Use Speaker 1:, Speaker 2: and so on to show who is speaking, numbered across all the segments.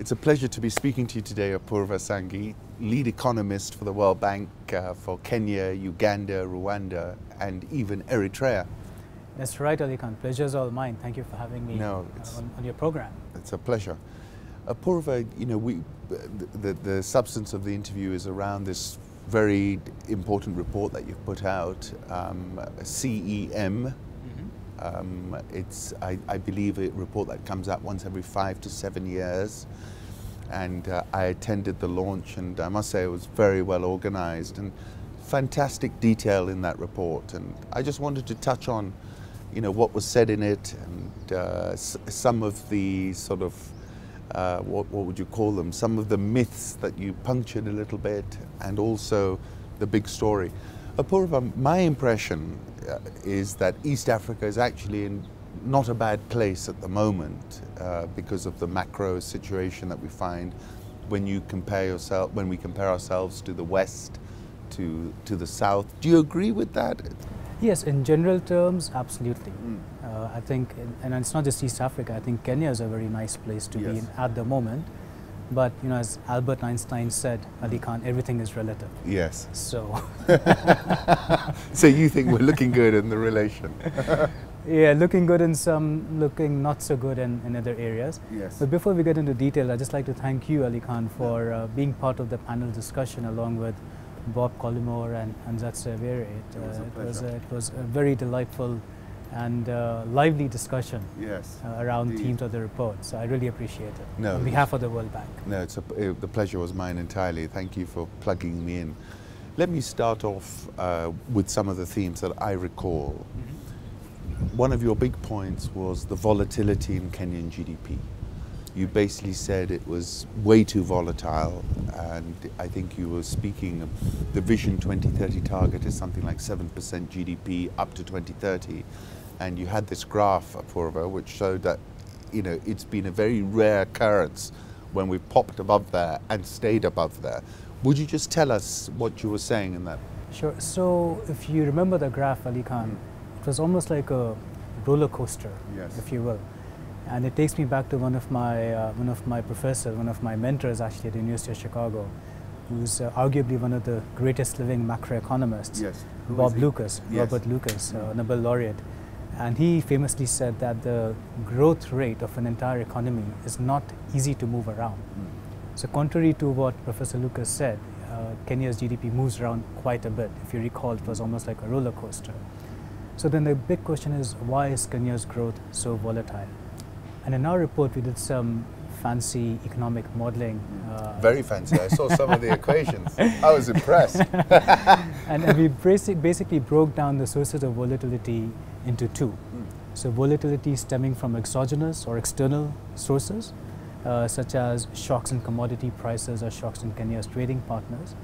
Speaker 1: It's a pleasure to be speaking to you today, Apurva Sanghi, lead economist for the World Bank for Kenya, Uganda, Rwanda, and even Eritrea.
Speaker 2: That's right, Ali Khan. Pleasure's all mine. Thank you for having me on your program.
Speaker 1: It's a pleasure. Apurva, the substance of the interview is around this very important report that you've put out, CEM. It's, I believe, a report that comes out once every 5 to 7 years. And I attended the launch, and I must say it was very well organized and fantastic detail in that report. And I just wanted to touch on, what was said in it, and some of the sort of, what would you call them? Some of the myths that you punctured a little bit, and also the big story. Apurva, my impression is that East Africa is actually in not a bad place at the moment because of the macro situation that we find when we compare ourselves to the West, to the South. Do you agree with that?
Speaker 2: Yes, in general terms, absolutely. I think, and it's not just East Africa, I think Kenya is a very nice place to be in at the moment. But, as Albert Einstein said, Ali Khan, everything is relative.
Speaker 1: Yes.
Speaker 2: So.
Speaker 1: So you think we're looking good in the relation?
Speaker 2: Yeah, looking good in some, looking not so good in other areas.
Speaker 1: Yes.
Speaker 2: But before we get into detail, I'd just like to thank you, Ali Khan, for being part of the panel discussion along with Bob Collymore and Zatsevere. It was a very delightful and lively discussion around themes of the report. So I really appreciate it on behalf of the World Bank.
Speaker 1: No, the pleasure was mine entirely. Thank you for plugging me in. Let me start off with some of the themes that I recall. One of your big points was the volatility in Kenyan GDP. You basically said it was way too volatile, and I think you were speaking of the Vision 2030 target is something like 7% GDP up to 2030. And you had this graph, Apurva, which showed that it's been a very rare occurrence when we popped above there and stayed above there. Would you just tell us what you were saying in that?
Speaker 2: Sure. So if you remember the graph, Ali Khan, it was almost like a roller coaster, if you will. And it takes me back to one of my professors, one of my mentors actually at the University of Chicago, who's arguably one of the greatest living macroeconomists, Robert Lucas, Nobel laureate. And he famously said that the growth rate of an entire economy is not easy to move around. So contrary to what Professor Lucas said, Kenya's GDP moves around quite a bit. If you recall, it was almost like a roller coaster. So then the big question is, why is Kenya's growth so volatile? And in our report, we did some fancy economic modeling.
Speaker 1: Very fancy. I saw some of the equations. I was impressed.
Speaker 2: and we basically broke down the sources of volatility into two. So volatility stemming from exogenous or external sources, such as shocks in commodity prices or shocks in Kenya's trading partners,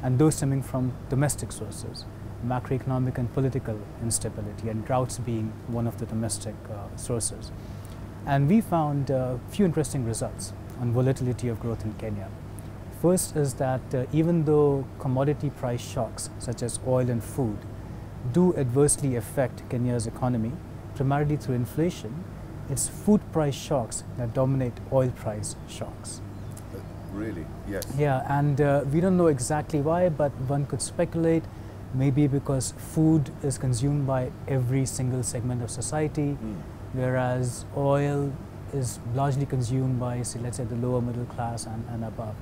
Speaker 2: and those stemming from domestic sources, macroeconomic and political instability, and droughts being one of the domestic sources. And we found a few interesting results on volatility of growth in Kenya. First is that even though commodity price shocks, such as oil and food, do adversely affect Kenya's economy, primarily through inflation, it's food price shocks that dominate oil price shocks.
Speaker 1: Really? Yes.
Speaker 2: Yeah, and we don't know exactly why, but one could speculate maybe because food is consumed by every single segment of society, whereas oil is largely consumed by, say, let's say, the lower middle class and above,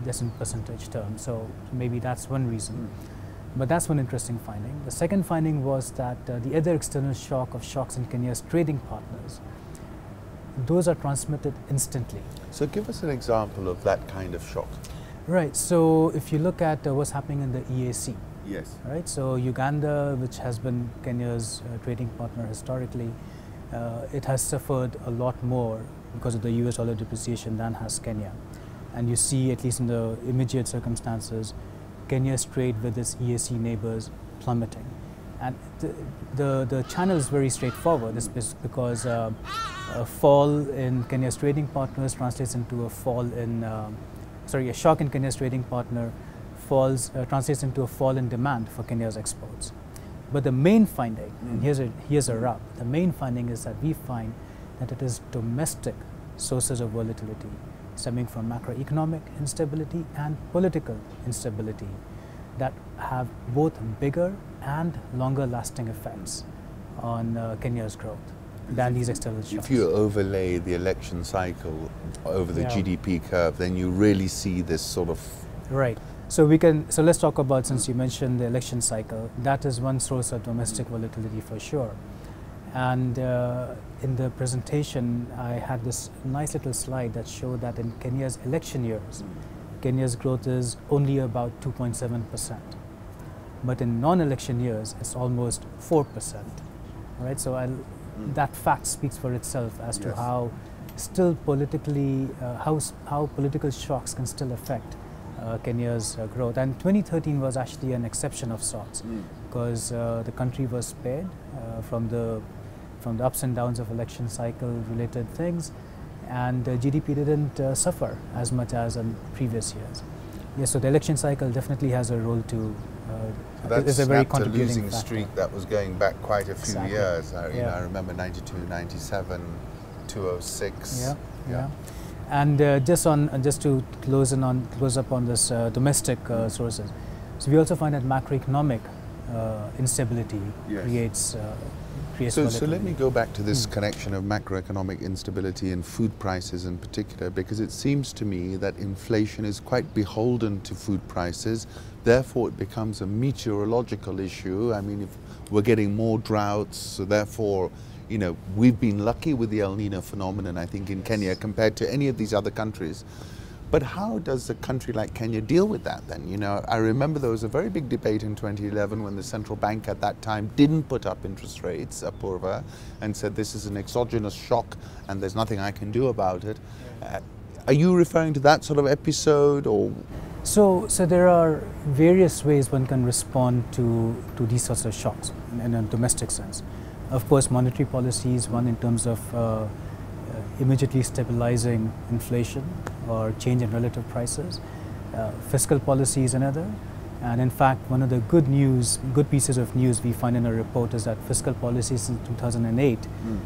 Speaker 2: just in percentage terms. So maybe that's one reason. But that's one interesting finding. The second finding was that the other external shock of shocks in Kenya's trading partners, those are transmitted instantly.
Speaker 1: So give us an example of that kind of shock.
Speaker 2: Right. So if you look at what's happening in the EAC.
Speaker 1: Yes.
Speaker 2: Right. So Uganda, which has been Kenya's trading partner historically, it has suffered a lot more because of the US dollar depreciation than has Kenya. And you see, at least in the immediate circumstances, Kenya's trade with its EAC neighbors plummeting. And the channel is very straightforward. This is because a fall in Kenya's trading partners translates into a fall in, a shock in Kenya's trading partner translates into a fall in demand for Kenya's exports. But the main finding, and here's a rub, the main finding is that we find that it is domestic sources of volatility stemming from macroeconomic instability and political instability that have both bigger and longer lasting effects on Kenya's growth than these external shocks.
Speaker 1: If you overlay the election cycle over the GDP curve, then you really see this sort of...
Speaker 2: Right. So let's talk about, since you mentioned the election cycle, that is one source of domestic volatility for sure. And in the presentation, I had this nice little slide that showed that in Kenya's election years, Kenya's growth is only about 2.7%. But in non-election years, it's almost 4%. Right? So that fact speaks for itself as to how still politically, how political shocks can still affect Kenya's growth. And 2013 was actually an exception of sorts, because the country was spared from the ups and downs of election cycle related things, and GDP didn't suffer as much as in previous years. Yes, so the election cycle definitely has a role to.
Speaker 1: That's
Speaker 2: a very
Speaker 1: a
Speaker 2: contributing
Speaker 1: losing
Speaker 2: factor.
Speaker 1: Streak that was going back quite a few
Speaker 2: Exactly.
Speaker 1: years. I remember 92, 97, 206.
Speaker 2: Yeah. And just to close up on this domestic sources. So we also find that macroeconomic instability creates
Speaker 1: So
Speaker 2: volatility.
Speaker 1: let me go back to this connection of macroeconomic instability and food prices in particular, because it seems to me that inflation is quite beholden to food prices. Therefore, it becomes a meteorological issue. I mean, if we're getting more droughts, so therefore, you know, we've been lucky with the El Nino phenomenon, I think, in Kenya compared to any of these other countries. But how does a country like Kenya deal with that then? You know, I remember there was a very big debate in 2011 when the central bank at that time didn't put up interest rates, Apurva, and said this is an exogenous shock and there's nothing I can do about it. Are you referring to that sort of episode, or?
Speaker 2: So there are various ways one can respond to these sorts of shocks in a domestic sense. Of course, monetary policy is one in terms of immediately stabilizing inflation or change in relative prices. Fiscal policy is another. And in fact, one of the good pieces of news we find in a report is that fiscal policy since 2008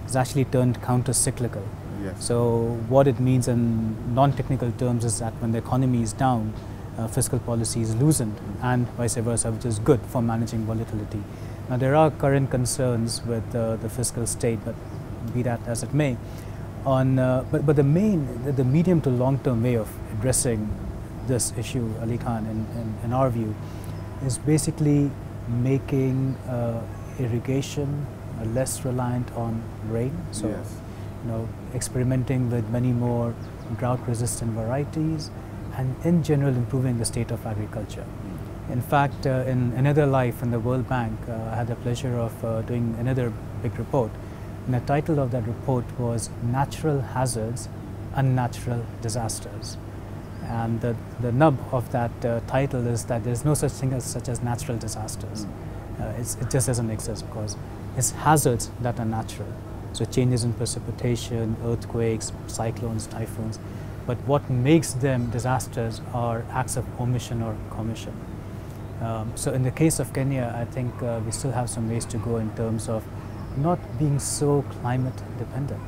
Speaker 2: has actually turned counter-cyclical.
Speaker 1: Yes.
Speaker 2: So what it means in non-technical terms is that when the economy is down, fiscal policy is loosened, and vice versa, which is good for managing volatility. Now there are current concerns with the fiscal state, but be that as it may. But the medium to long-term way of addressing this issue, Ali Khan, in our view, is basically making irrigation less reliant on rain. So, you know, experimenting with many more drought-resistant varieties, and in general improving the state of agriculture. In fact, in another life in the World Bank, I had the pleasure of doing another big report. And the title of that report was Natural Hazards, Unnatural Disasters. And the nub of that title is that there's no such thing as natural disasters. It just doesn't exist, because it's hazards that are natural. So changes in precipitation, earthquakes, cyclones, typhoons. But what makes them disasters are acts of omission or commission. So in the case of Kenya, I think we still have some ways to go in terms of not being so climate dependent.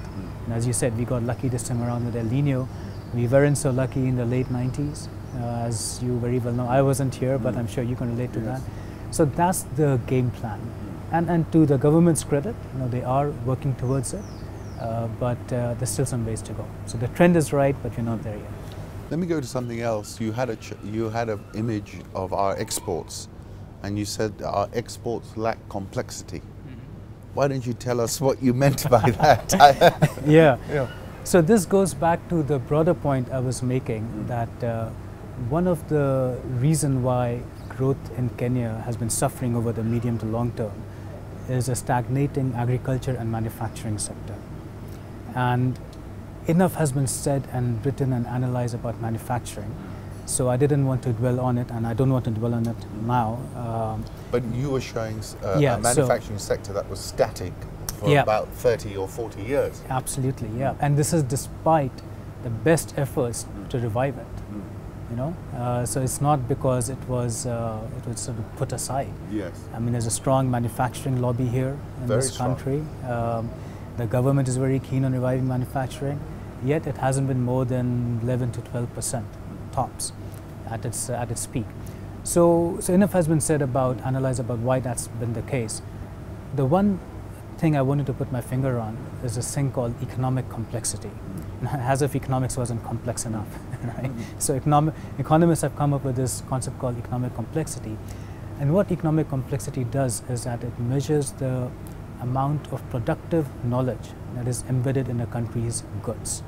Speaker 2: And as you said, we got lucky this time around with El Nino. We weren't so lucky in the late 90s, as you very well know. I wasn't here, but I'm sure you can relate to that. So that's the game plan. And to the government's credit, you know, they are working towards it, but there's still some ways to go. So the trend is right, but we're not there yet.
Speaker 1: Let me go to something else. You had an image of our exports, and you said our exports lack complexity. Why don't you tell us what you meant by that?
Speaker 2: Yeah. So this goes back to the broader point I was making, that one of the reasons why growth in Kenya has been suffering over the medium to long term is a stagnating agriculture and manufacturing sector. And enough has been said and written and analyzed about manufacturing. So I didn't want to dwell on it, and I don't want to dwell on it now.
Speaker 1: But you were showing a manufacturing sector that was static for about 30 or 40 years.
Speaker 2: Absolutely, yeah. And this is despite the best efforts to revive it. You know, so it's not because it was sort of put aside.
Speaker 1: Yes.
Speaker 2: I mean, there's a strong manufacturing lobby here in this country. The government is very keen on reviving manufacturing, yet it hasn't been more than 11 to 12% tops at its peak. So enough has been said about, analyzed about why that's been the case. The one thing I wanted to put my finger on is this thing called economic complexity. As if economics wasn't complex enough, right? So economists have come up with this concept called economic complexity. And what economic complexity does is that it measures the amount of productive knowledge that is embedded in a country's goods.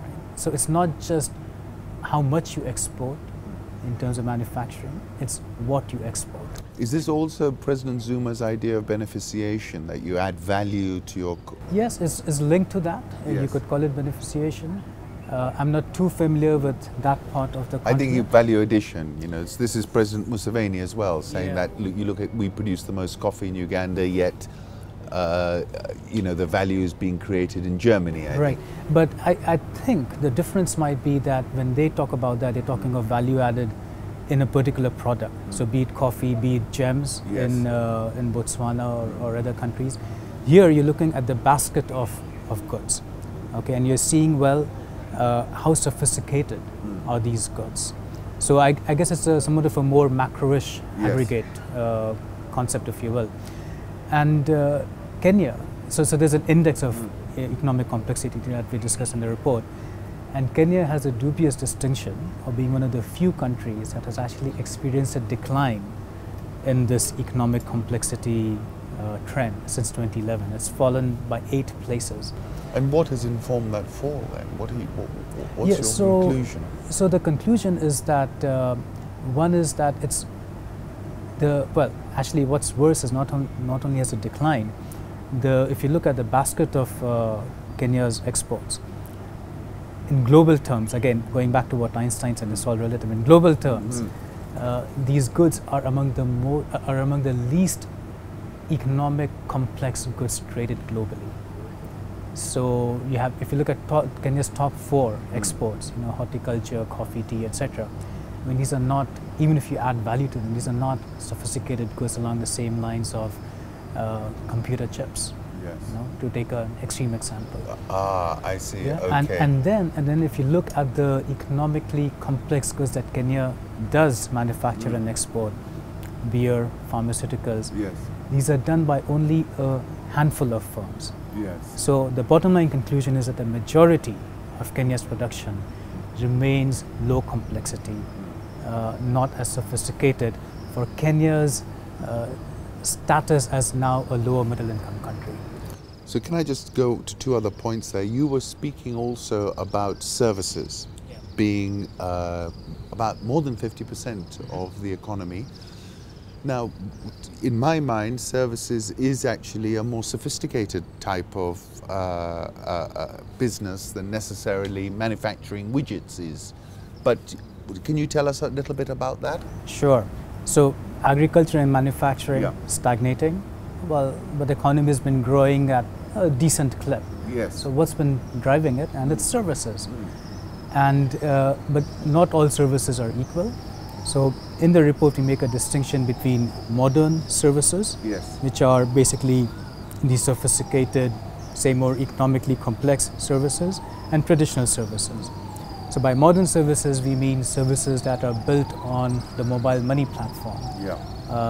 Speaker 2: Right? So it's not just how much you export in terms of manufacturing, it's what you export.
Speaker 1: Is this also President Zuma's idea of beneficiation, that you add value to your...
Speaker 2: Yes, it's linked to that.
Speaker 1: Yes.
Speaker 2: You could call it beneficiation. I'm not too familiar with that part of the concept.
Speaker 1: I think you value addition, you know, this is President Museveni as well, saying that you look at, we produce the most coffee in Uganda, yet you know, the value is being created in Germany. I think.
Speaker 2: But I think the difference might be that when they talk about that, they're talking of value added in a particular product. So be it coffee, be it gems in Botswana or other countries. Here you're looking at the basket of goods, okay, and you're seeing, well, how sophisticated are these goods. So I guess it's somewhat of a more macro-ish aggregate concept, if you will. And Kenya, so there's an index of economic complexity that we discussed in the report. And Kenya has a dubious distinction of being one of the few countries that has actually experienced a decline in this economic complexity trend since 2011. It's fallen by 8 places.
Speaker 1: And what has informed that fall then? What's your conclusion?
Speaker 2: So the conclusion is that one is that it's well, actually what's worse is not only has it declined, if you look at the basket of Kenya's exports, in global terms, again, going back to what Einstein said, it's all relative. In global terms, these goods are among the least economic complex goods traded globally. So you have, if you look at Kenya's top 4 exports, you know, horticulture, coffee, tea, etc. I mean, these are not, even if you add value to them, these are not sophisticated goods along the same lines of computer chips.
Speaker 1: Yes.
Speaker 2: You know, to take an extreme example.
Speaker 1: I see.
Speaker 2: Yeah?
Speaker 1: Okay.
Speaker 2: And then if you look at the economically complex goods that Kenya does manufacture and export, beer, pharmaceuticals, these are done by only a handful of firms.
Speaker 1: Yes.
Speaker 2: So the bottom line conclusion is that the majority of Kenya's production remains low complexity, not as sophisticated for Kenya's status as now a lower middle income country.
Speaker 1: So can I just go to 2 other points there? You were speaking also about services being about more than 50% of the economy. Now, in my mind, services is actually a more sophisticated type of business than necessarily manufacturing widgets is. But can you tell us a little bit about that? Sure.
Speaker 2: So agriculture and manufacturing stagnating, well, but the economy has been growing at a decent clip.
Speaker 1: Yes.
Speaker 2: So what's been driving it? And it's services. And but not all services are equal. So in the report we make a distinction between modern services, which are basically the sophisticated, say more economically complex services, and traditional services. So by modern services we mean services that are built on the mobile money platform,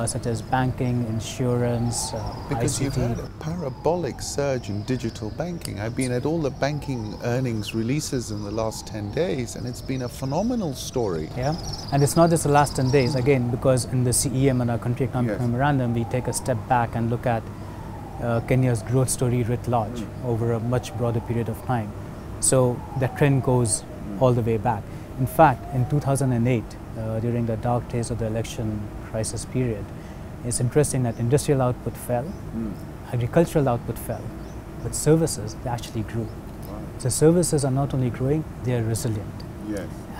Speaker 2: such as banking, insurance,
Speaker 1: because
Speaker 2: ICT.
Speaker 1: you've had a parabolic surge in digital banking. I've been at all the banking earnings releases in the last 10 days and it's been a phenomenal story.
Speaker 2: Yeah, and it's not just the last 10 days, again, because in the CEM and our country economic memorandum we take a step back and look at Kenya's growth story writ large over a much broader period of time. So the trend goes all the way back. In fact, in 2008, during the dark days of the election crisis period, it's interesting that industrial output fell, agricultural output fell, but services, they actually grew. So services are not only growing, they are resilient.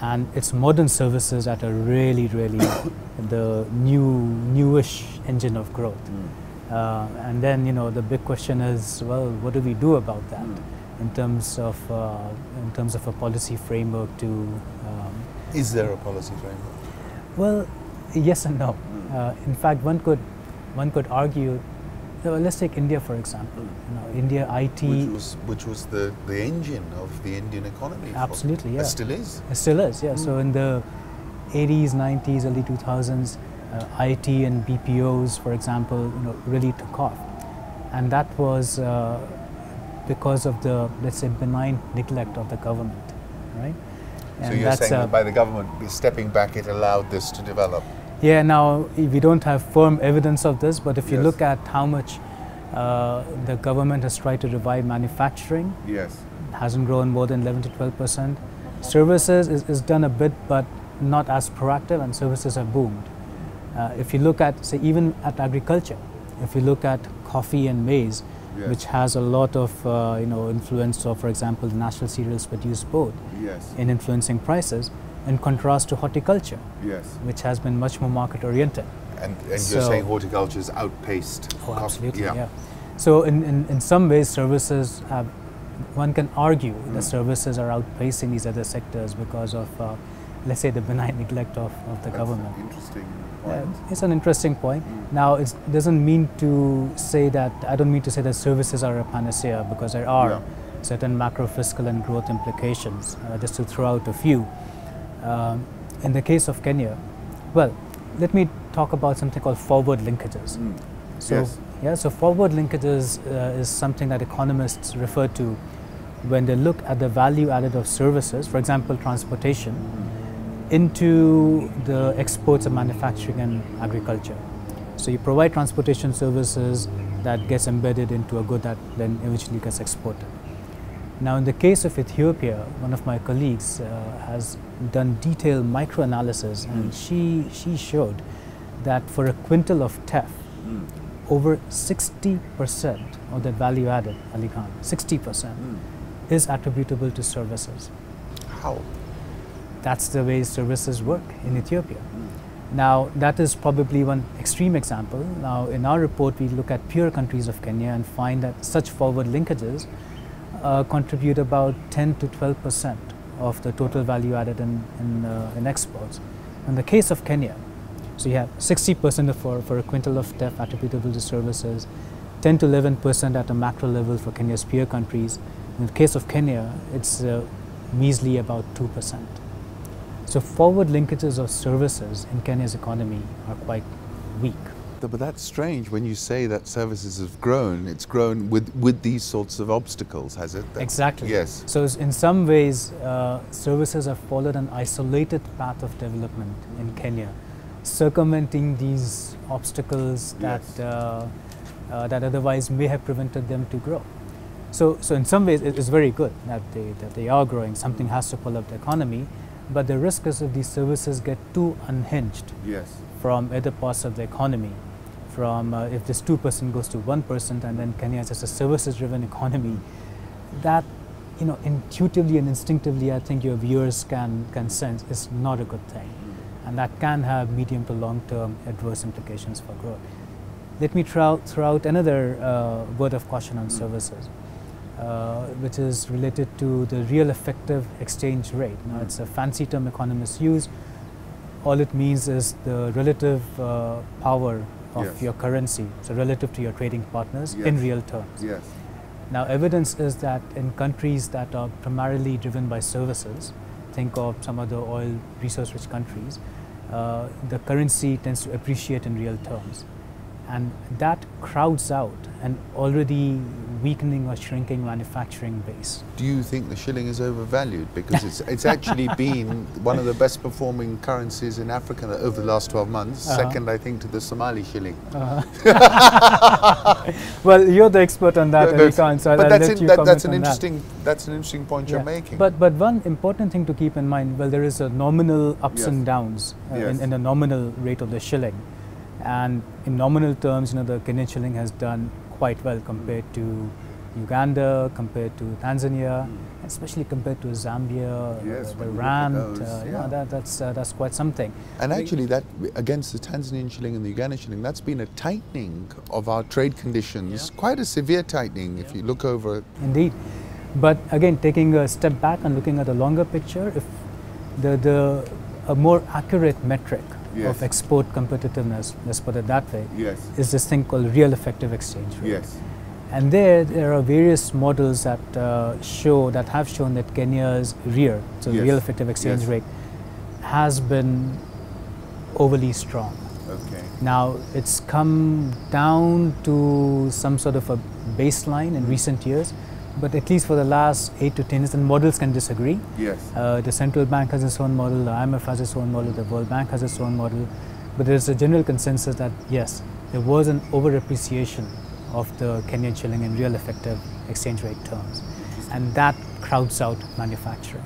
Speaker 2: And it's modern services that are really, really the newish engine of growth. And then, you know, the big question is, well, what do we do about that in terms of a policy framework to...
Speaker 1: Is there a policy framework?
Speaker 2: Well, yes and no. In fact, one could argue let's take India for example. India IT,
Speaker 1: which was the engine of the Indian economy.
Speaker 2: Absolutely, yeah.
Speaker 1: It still is.
Speaker 2: It still is, yeah. So in the 80s, 90s, early 2000s, IT and BPOs, for example, really took off, and that was because of the, let's say, benign neglect of the government, right?
Speaker 1: And so you're saying that by the government stepping back, it allowed this to develop?
Speaker 2: Yeah, now we don't have firm evidence of this, but if you look at how much the government has tried to revive manufacturing, it hasn't grown more than 11 to 12%. Services is done a bit, but not as proactive, and services have boomed. If you look at, say, even at agriculture, if you look at coffee and maize, which has a lot of influence of, for example, the National Cereals Produce Board in influencing prices, in contrast to horticulture, which has been much more market oriented.
Speaker 1: And you're saying horticulture has outpaced coffee?
Speaker 2: Absolutely, yeah. So in some ways, services have, one can argue that services are outpacing these other sectors because of, let's say, the benign neglect of the government.
Speaker 1: That's an interesting point.
Speaker 2: It's an interesting point. Now, it doesn't mean to say that, I don't mean to say that services are a panacea, because there are certain macro fiscal and growth implications, just to throw out a few. In the case of Kenya, well, let me talk about something called forward linkages. So forward linkages is something that economists refer to when they look at the value added of services, for example, transportation, into the exports of manufacturing and agriculture. So you provide transportation services that gets embedded into a good that then eventually gets exported. Now, in the case of Ethiopia, one of my colleagues has done detailed microanalysis, and she showed that for a quintal of teff, over 60% of the value added, Ali Khan, 60% is attributable to services.
Speaker 1: How?
Speaker 2: That's the way services work in Ethiopia. Now, that is probably one extreme example. Now, in our report, we look at pure countries of Kenya and find that such forward linkages contribute about 10 to 12% of the total value added in exports. In the case of Kenya, so you have 60% for a quintal of teff attributable to services, 10 to 11% at a macro level for Kenya's peer countries. In the case of Kenya, it's measly about 2%. So forward linkages of services in Kenya's economy are quite weak.
Speaker 1: But that's strange when you say that services have grown. It's grown with these sorts of obstacles, has it?
Speaker 2: Exactly.
Speaker 1: Yes.
Speaker 2: So in some ways, services have followed an isolated path of development in Kenya, circumventing these obstacles that that otherwise may have prevented them to grow. So in some ways, it's very good that they are growing. Something has to pull up the economy. But the risk is if these services get too unhinged from other parts of the economy, from if this 2% goes to 1% and then Kenya is just a services-driven economy, that intuitively and instinctively, I think your viewers can sense is not a good thing, and that can have medium to long-term adverse implications for growth. Let me throw out another word of caution on services. Which is related to the real effective exchange rate. Now, it's a fancy term economists use. All it means is the relative power of your currency, so relative to your trading partners in real terms. Now, evidence is that in countries that are primarily driven by services, think of some of the oil resource-rich countries, the currency tends to appreciate in real terms. And that crowds out an already weakening or shrinking manufacturing base.
Speaker 1: Do you think the shilling is overvalued? Because it's actually been one of the best performing currencies in Africa over the last 12 months, second, I think, to the Somali shilling.
Speaker 2: Well, you're the expert on that, so I'll let you comment on that.
Speaker 1: That's an interesting point you're making.
Speaker 2: But one important thing to keep in mind, well, there is a nominal ups and downs in the nominal rate of the shilling. And in nominal terms, the Kenyan shilling has done quite well compared to Uganda, compared to Tanzania, especially compared to Zambia, the rand. That's quite something.
Speaker 1: And actually, that against the Tanzanian shilling and the Ugandan shilling, that's been a tightening of our trade conditions, quite a severe tightening if you look over.
Speaker 2: Indeed, but again, taking a step back and looking at the longer picture, if a more accurate metric of export competitiveness, let's put it that way,
Speaker 1: Yes.
Speaker 2: is this thing called real effective exchange rate.
Speaker 1: Yes.
Speaker 2: And there are various models that have shown that Kenya's REAR, so
Speaker 1: Yes.
Speaker 2: real effective exchange
Speaker 1: Yes.
Speaker 2: rate, has been overly strong.
Speaker 1: Okay.
Speaker 2: Now it's come down to some sort of a baseline in recent years, but at least for the last 8 to 10 years, and models can disagree.
Speaker 1: Yes.
Speaker 2: The central bank has its own model, the IMF has its own model, the World Bank has its own model, but there's a general consensus that yes, there was an over-appreciation of the Kenyan shilling in real effective exchange rate terms, and that crowds out manufacturing.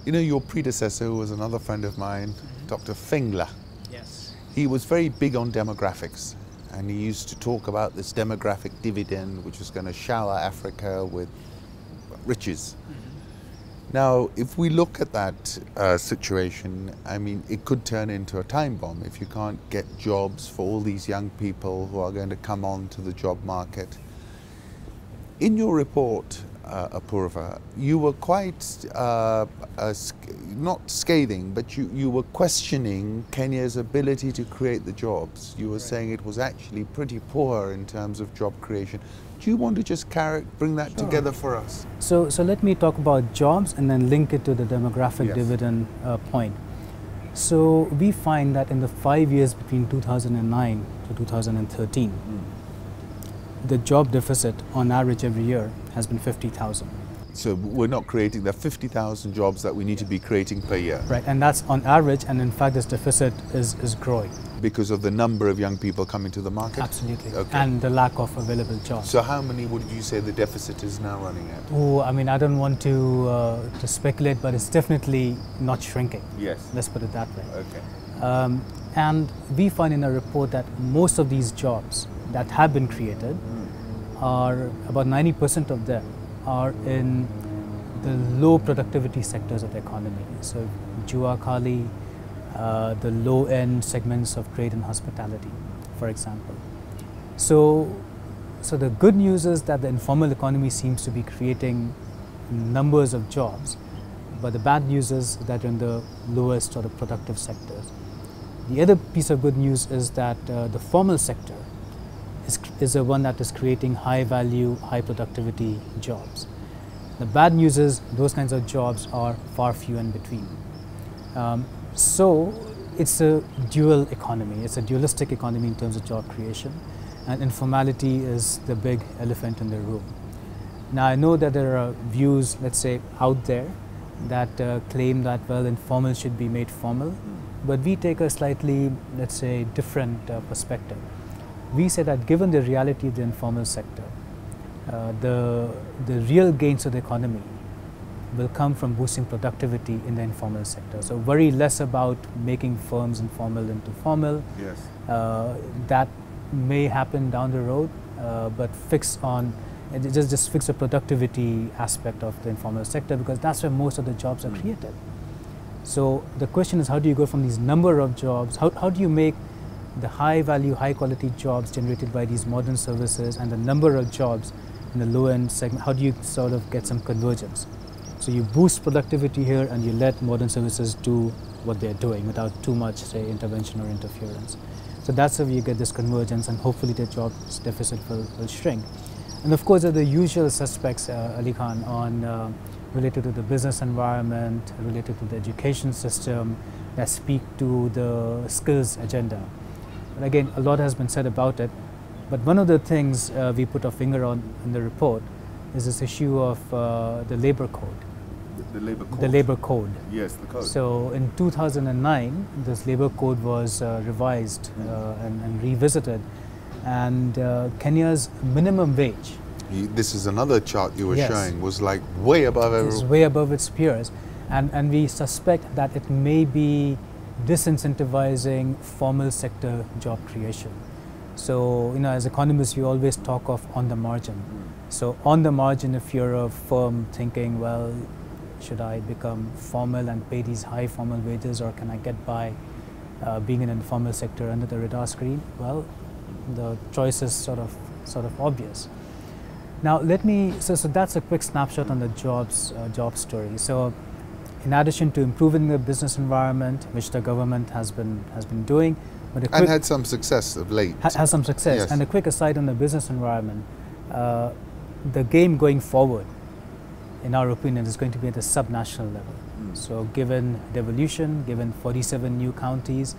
Speaker 1: You know, your predecessor was another friend of mine, Dr. Fengler.
Speaker 2: Yes.
Speaker 1: He was very big on demographics, and he used to talk about this demographic dividend which was going to shower Africa with riches. Now, if we look at that situation, I mean, it could turn into a time bomb if you can't get jobs for all these young people who are going to come on to the job market. In your report, Apurva, you were quite, not scathing, but you were questioning Kenya's ability to create the jobs. You were saying it was actually pretty poor in terms of job creation. Do you want to just bring that together for us?
Speaker 2: So let me talk about jobs and then link it to the demographic dividend point. So we find that in the 5 years between 2009 to 2013, the job deficit on average every year has been 50,000.
Speaker 1: So we're not creating the 50,000 jobs that we need to be creating per year.
Speaker 2: Right, and that's on average, and in fact this deficit is growing.
Speaker 1: Because of the number of young people coming to the market?
Speaker 2: Absolutely,
Speaker 1: Okay.
Speaker 2: and the lack of available jobs.
Speaker 1: So how many would you say the deficit is now running at?
Speaker 2: Oh, I mean, I don't want to speculate, but it's definitely not shrinking.
Speaker 1: Yes.
Speaker 2: Let's put it that way.
Speaker 1: Okay.
Speaker 2: And we find in our report that most of these jobs that have been created are, about 90% of them are in the low productivity sectors of the economy. So Jua Kali, the low end segments of trade and hospitality, for example. So the good news is that the informal economy seems to be creating numbers of jobs, but the bad news is that in the lowest or the productive sectors. The other piece of good news is that the formal sector is the one that is creating high value, high productivity jobs. The bad news is those kinds of jobs are far few in between. So it's a dual economy, it's a dualistic economy in terms of job creation, and informality is the big elephant in the room. Now I know that there are views, let's say, out there that claim that, well, informal should be made formal, but we take a slightly, let's say, different perspective. We say that given the reality of the informal sector, the real gains of the economy will come from boosting productivity in the informal sector. So worry less about making firms informal into formal.
Speaker 1: Yes.
Speaker 2: That may happen down the road, but fix on, just fix the productivity aspect of the informal sector, because that's where most of the jobs are created. So the question is, how do you go from these number of jobs, how do you make the high value, high quality jobs generated by these modern services and the number of jobs in the low end segment, how do you sort of get some convergence? So you boost productivity here and you let modern services do what they're doing without too much, say, intervention or interference. So that's how you get this convergence, and hopefully the jobs deficit will shrink. And of course, there are the usual suspects, Ali Khan, on related to the business environment, related to the education system, that speak to the skills agenda. But again, a lot has been said about it, but one of the things we put our finger on in the report is this issue of the labor code.
Speaker 1: The labor code?
Speaker 2: The labor code.
Speaker 1: Yes, the code.
Speaker 2: So in 2009, this labor code was revised and revisited, and Kenya's minimum wage.
Speaker 1: This is another chart you were
Speaker 2: Yes.
Speaker 1: showing, was like way above
Speaker 2: It's way above its peers, and we suspect that it may be disincentivizing formal sector job creation. So, you know, as economists, we always talk of on the margin. So on the margin, if you're a firm thinking, well, should I become formal and pay these high formal wages, or can I get by being in an informal sector under the radar screen? Well, the choice is sort of obvious. Now let me, so that's a quick snapshot on the job story. So in addition to improving the business environment, which the government has been doing, but
Speaker 1: and had some success of late.
Speaker 2: Has some success.
Speaker 1: Yes.
Speaker 2: And a quick aside on the business environment, the game going forward, in our opinion, is going to be at the subnational level. So given devolution, given 47 new counties,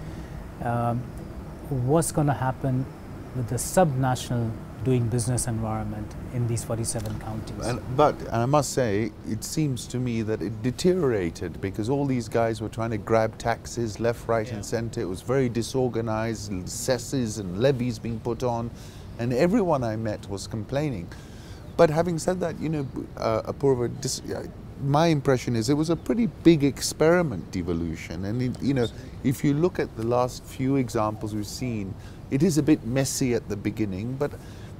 Speaker 2: what's going to happen with the subnational doing business environment in these 47 counties?
Speaker 1: But I must say, it seems to me that it deteriorated because all these guys were trying to grab taxes left, right and center. It was very disorganized, cesses and levies being put on, and everyone I met was complaining. But having said that, you know, Apurva, my impression is it was a pretty big experiment, devolution. And, you know, if you look at the last few examples we've seen, it is a bit messy at the beginning, but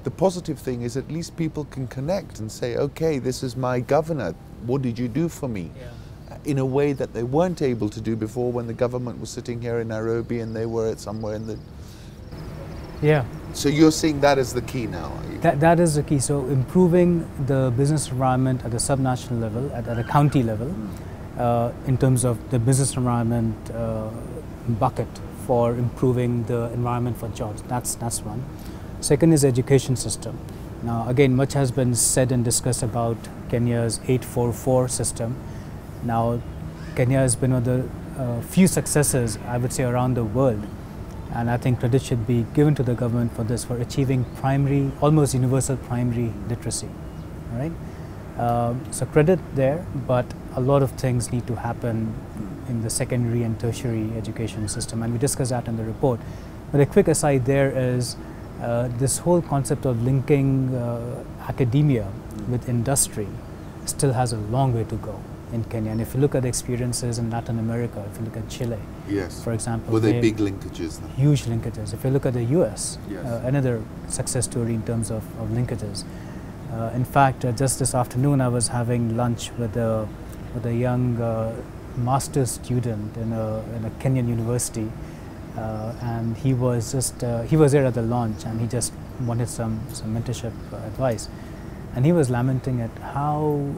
Speaker 1: the positive thing is at least people can connect and say, okay, this is my governor. What did you do for me? Yeah. In a way that they weren't able to do before when the government was sitting here in Nairobi and they were somewhere in the...
Speaker 2: Yeah.
Speaker 1: So you're seeing that as the key now, are you?
Speaker 2: That is the key. So improving the business environment at the subnational level, at a county level, in terms of the business environment bucket for improving the environment for jobs. That's one. Second is education system. Now again, much has been said and discussed about Kenya's 844 system. Now Kenya has been one of the few successes, I would say, around the world. And I think credit should be given to the government for this, for achieving primary, almost universal primary literacy. All right? So credit there, but a lot of things need to happen in the secondary and tertiary education system, and we discussed that in the report. But a quick aside there is this whole concept of linking academia with industry still has a long way to go in Kenya. And if you look at the experiences in Latin America, if you look at Chile,
Speaker 1: yes,
Speaker 2: for example.
Speaker 1: Were they big linkages? Then?
Speaker 2: Huge linkages. If you look at the US,
Speaker 1: yes.
Speaker 2: Another success story in terms of linkages. In fact, just this afternoon I was having lunch with a young master's student in a Kenyan university, and he was there at the launch, and he just wanted some mentorship advice, and he was lamenting at how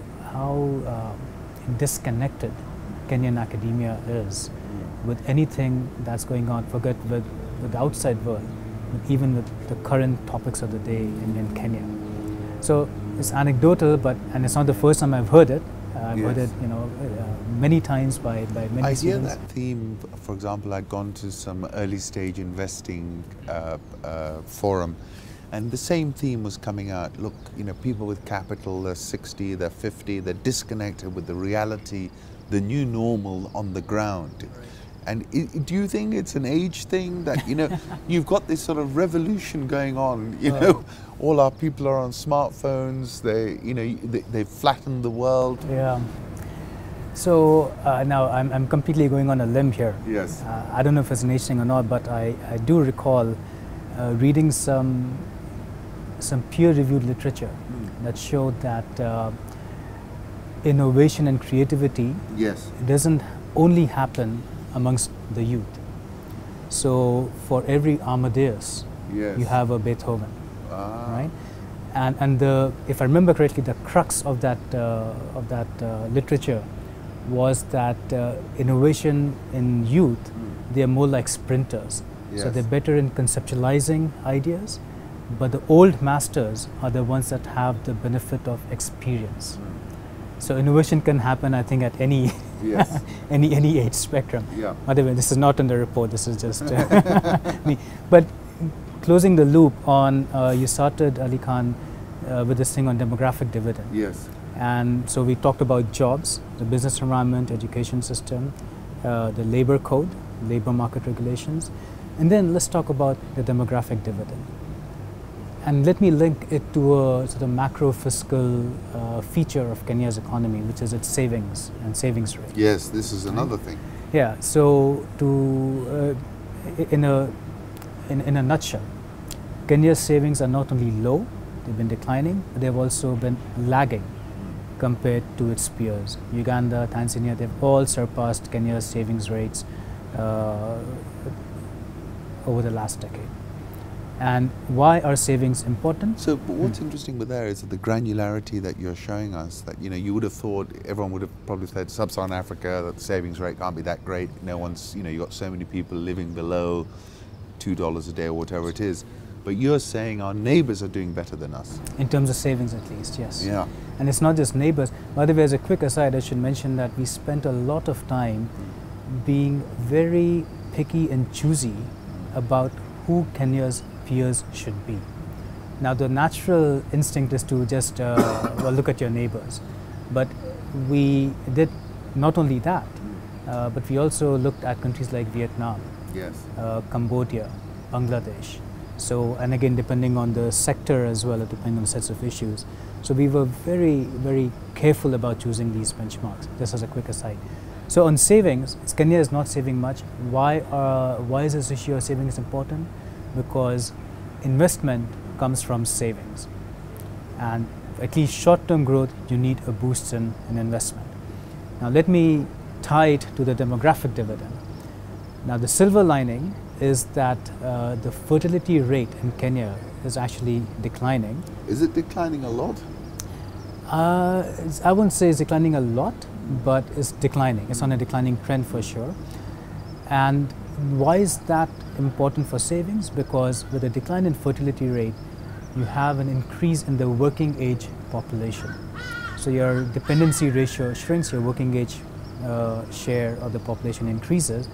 Speaker 2: disconnected Kenyan academia is with anything that's going on. Forget with the outside world, but even with the current topics of the day in Kenya. So it's anecdotal, and it's not the first time I've heard it. I've heard it, you know, many times by many students.
Speaker 1: I hear that theme. For example, I'd gone to some early stage investing forum, and the same theme was coming out. Look, you know, people with capital, they're 60, they're 50, they're disconnected with the reality, the new normal on the ground. Right. And do you think it's an age thing that, you know, you've got this sort of revolution going on, you know, all our people are on smartphones, they've flattened the world.
Speaker 2: Yeah. So now I'm completely going on a limb here.
Speaker 1: Yes.
Speaker 2: I don't know if it's an age thing or not, but I do recall reading some peer-reviewed literature that showed that innovation and creativity doesn't only happen amongst the youth. So for every Amadeus, you have a Beethoven, right? And if I remember correctly, the crux of that literature was that innovation in youth, they are more like sprinters. Yes. So they're better in conceptualizing ideas, but the old masters are the ones that have the benefit of experience. So innovation can happen, I think, at any any age spectrum.
Speaker 1: Yeah.
Speaker 2: By the way, this is not in the report. This is just me. But closing the loop on, you started, Ali Khan, with this thing on demographic dividend.
Speaker 1: Yes.
Speaker 2: And so we talked about jobs, the business environment, education system, the labor code, labor market regulations, and then let's talk about the demographic dividend. And let me link it to a sort of macro fiscal feature of Kenya's economy, which is its savings and savings rate.
Speaker 1: Yes, this is another thing.
Speaker 2: Yeah. So in a nutshell, Kenya's savings are not only low, they've been declining, but they've also been lagging compared to its peers. Uganda, Tanzania, they've all surpassed Kenya's savings rates over the last decade. And why are savings important?
Speaker 1: So what's interesting with there is that the granularity that you're showing us, that you would have thought, everyone would have probably said sub-Saharan Africa, that the savings rate can't be that great. No one's, you've got so many people living below $2 a day or whatever it is. But you're saying our neighbors are doing better than us.
Speaker 2: In terms of savings at least, yes.
Speaker 1: Yeah.
Speaker 2: And it's not just neighbors. By the way, as a quick aside, I should mention that we spent a lot of time being very picky and choosy about who Kenya's peers should be. Now the natural instinct is to just well, look at your neighbors, but we did not only that, but we also looked at countries like Vietnam,
Speaker 1: yes,
Speaker 2: Cambodia, Bangladesh. So, and again depending on the sector as well, depending on the sets of issues. So we were very, very careful about choosing these benchmarks, just as a quick aside. So on savings, Kenya is not saving much. Why is this issue of savings important? Because investment comes from savings, and at least short-term growth, you need a boost in investment. Now let me tie it to the demographic dividend. Now the silver lining is that the fertility rate in Kenya is actually declining.
Speaker 1: Is it declining a lot?
Speaker 2: I wouldn't say it's declining a lot, but it's declining. It's on a declining trend for sure. And why is that important for savings? Because with a decline in fertility rate, you have an increase in the working age population. So your dependency ratio shrinks, your working age share of the population increases.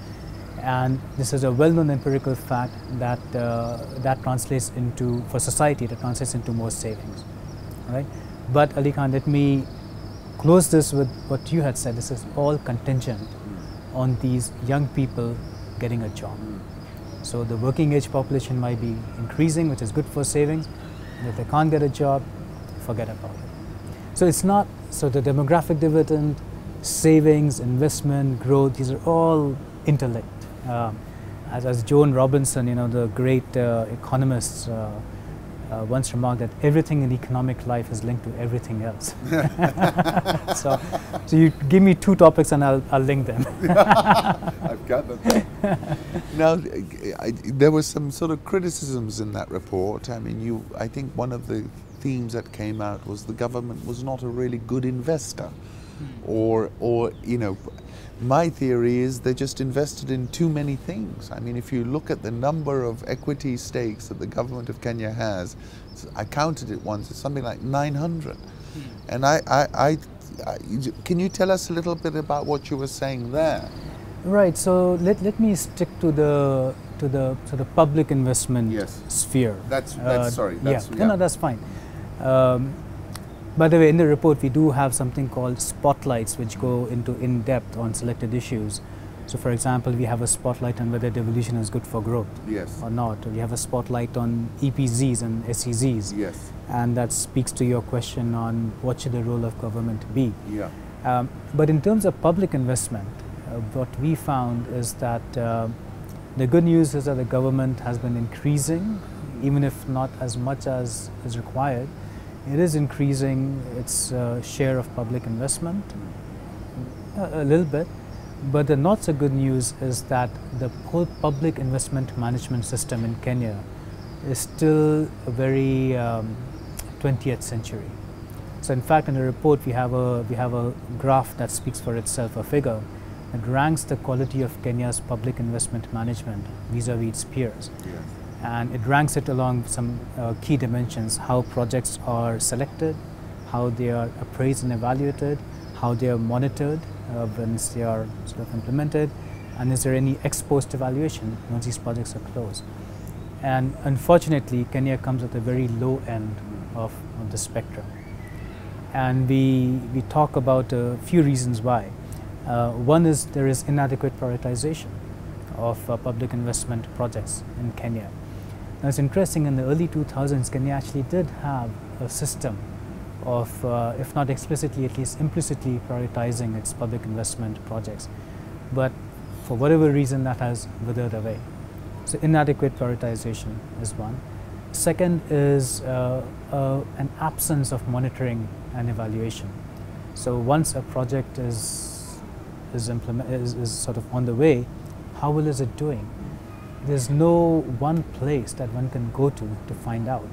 Speaker 2: And this is a well-known empirical fact that that translates into, for society, that translates into more savings, right? But Ali Khan, let me close this with what you had said. This is all contingent on these young people getting a job. So the working age population might be increasing, which is good for savings. And if they can't get a job, forget about it. So it's not, so the demographic dividend, savings, investment, growth, these are all interlinked. As Joan Robinson, the great economist, once remarked that everything in economic life is linked to everything else. so you give me two topics and I'll link them.
Speaker 1: I've got them. Now, there were some sort of criticisms in that report. I mean, I think one of the themes that came out was the government was not a really good investor, or my theory is they just invested in too many things. I mean, if you look at the number of equity stakes that the government of Kenya has, I counted it once, it's something like 900. And can you tell us a little bit about what you were saying there?
Speaker 2: Right, so let me stick to the public investment sphere. No, that's fine. By the way, in the report, we do have something called spotlights, which go into in-depth on selected issues. So, for example, we have a spotlight on whether devolution is good for growth or not. We have a spotlight on EPZs and SEZs.
Speaker 1: Yes.
Speaker 2: And that speaks to your question on what should the role of government be.
Speaker 1: Yeah.
Speaker 2: But in terms of public investment, what we found is that the good news is that the government has been increasing, even if not as much as is required. It is increasing its share of public investment a little bit, but the not so good news is that the whole public investment management system in Kenya is still a very 20th century. So in fact, in the report we have a graph that speaks for itself, a figure that ranks the quality of Kenya's public investment management vis-a-vis its peers.
Speaker 1: Yes.
Speaker 2: And it ranks it along some key dimensions: how projects are selected, how they are appraised and evaluated, how they are monitored once they are sort of implemented, and is there any ex post evaluation once these projects are closed. And unfortunately, Kenya comes at the very low end of the spectrum. And we talk about a few reasons why. One is there is inadequate prioritization of public investment projects in Kenya. Now it's interesting, in the early 2000s, Kenya actually did have a system of, if not explicitly, at least implicitly prioritizing its public investment projects. But for whatever reason, that has withered away. So inadequate prioritization is one. Second is an absence of monitoring and evaluation. So once a project is sort of on the way, how well is it doing? there's no one place that one can go to find out.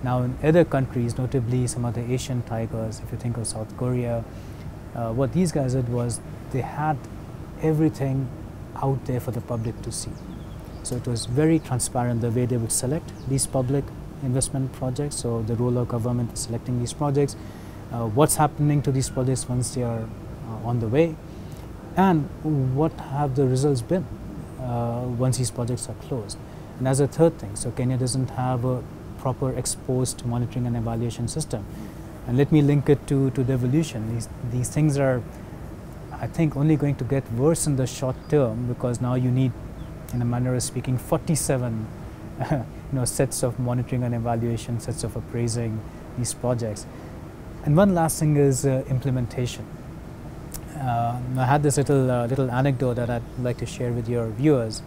Speaker 2: Now in other countries, notably some of the Asian tigers, if you think of South Korea, what these guys did was they had everything out there for the public to see. So it was very transparent the way they would select these public investment projects, so the role of government in selecting these projects, what's happening to these projects once they are on the way, and what have the results been once these projects are closed. And as a third thing, so Kenya doesn't have a proper ex-post monitoring and evaluation system. And let me link it to devolution. These things are, I think, only going to get worse in the short term, because now you need, in a manner of speaking, 47 sets of monitoring and evaluation, sets of appraising these projects. And one last thing is implementation. I had this little anecdote that I'd like to share with your viewers,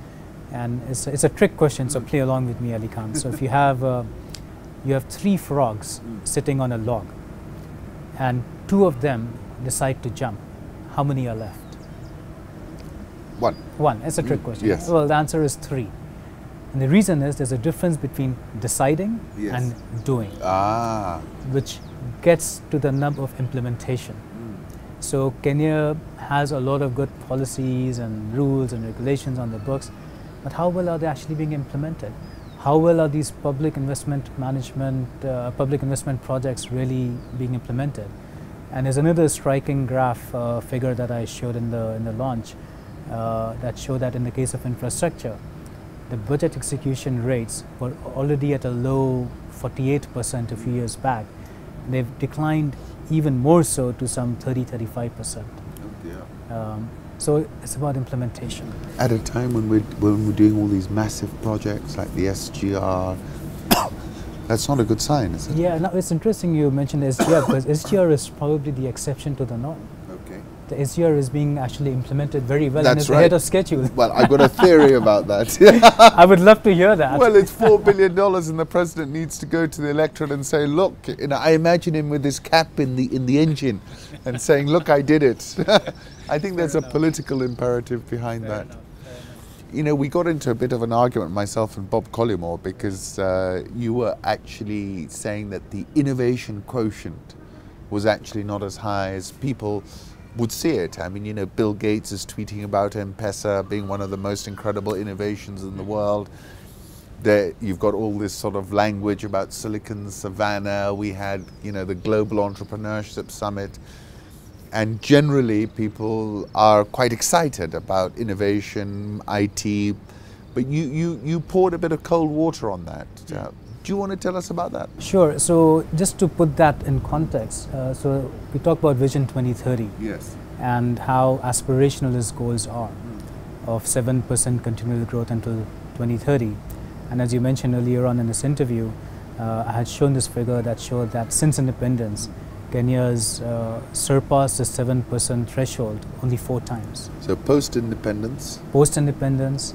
Speaker 2: and it's a trick question, so play along with me, Ali Khan. So if you have 3 frogs sitting on a log, and 2 of them decide to jump, how many are left?
Speaker 1: 1.
Speaker 2: 1. It's a trick question.
Speaker 1: Yes.
Speaker 2: Well, the answer is 3. And the reason is there's a difference between deciding and doing, which gets to the nub of implementation. So Kenya has a lot of good policies and rules and regulations on the books, but how well are they actually being implemented? How well are these public investment management, public investment projects really being implemented? And there's another striking graph figure that I showed in the launch that showed that in the case of infrastructure, the budget execution rates were already at a low 48% a few years back. They've declined even more so to some 30–35%. So it's about implementation.
Speaker 1: At a time when we're doing all these massive projects like the SGR, that's not a good sign, is it?
Speaker 2: Yeah, no, it's interesting you mentioned SGR, because SGR is probably the exception to the norm.
Speaker 1: Okay.
Speaker 2: The SGR is being actually implemented very well,
Speaker 1: That's
Speaker 2: and is
Speaker 1: right.
Speaker 2: ahead of schedule.
Speaker 1: Well, I've got a theory about that.
Speaker 2: I would love to hear that.
Speaker 1: Well, it's $4 billion, and the president needs to go to the electorate and say, "Look," I imagine him with his cap in the engine, and saying, "Look, I did it." I think there's a political imperative behind that. We got into a bit of an argument, myself and Bob Collymore, because you were actually saying that the innovation quotient was actually not as high as people would see it. I mean, Bill Gates is tweeting about M-Pesa being one of the most incredible innovations in the world. You've got all this sort of language about Silicon Savannah. We had, the Global Entrepreneurship Summit. And generally, people are quite excited about innovation, IT. But you poured a bit of cold water on that. Do you want to tell us about that?
Speaker 2: Sure. So just to put that in context, so we talk about Vision 2030.
Speaker 1: Yes.
Speaker 2: And how aspirational its goals are, of 7% continual growth until 2030. And as you mentioned earlier on in this interview, I had shown this figure that showed that since independence, Kenya's surpassed the 7% threshold only 4 times.
Speaker 1: So post-independence?
Speaker 2: Post-independence,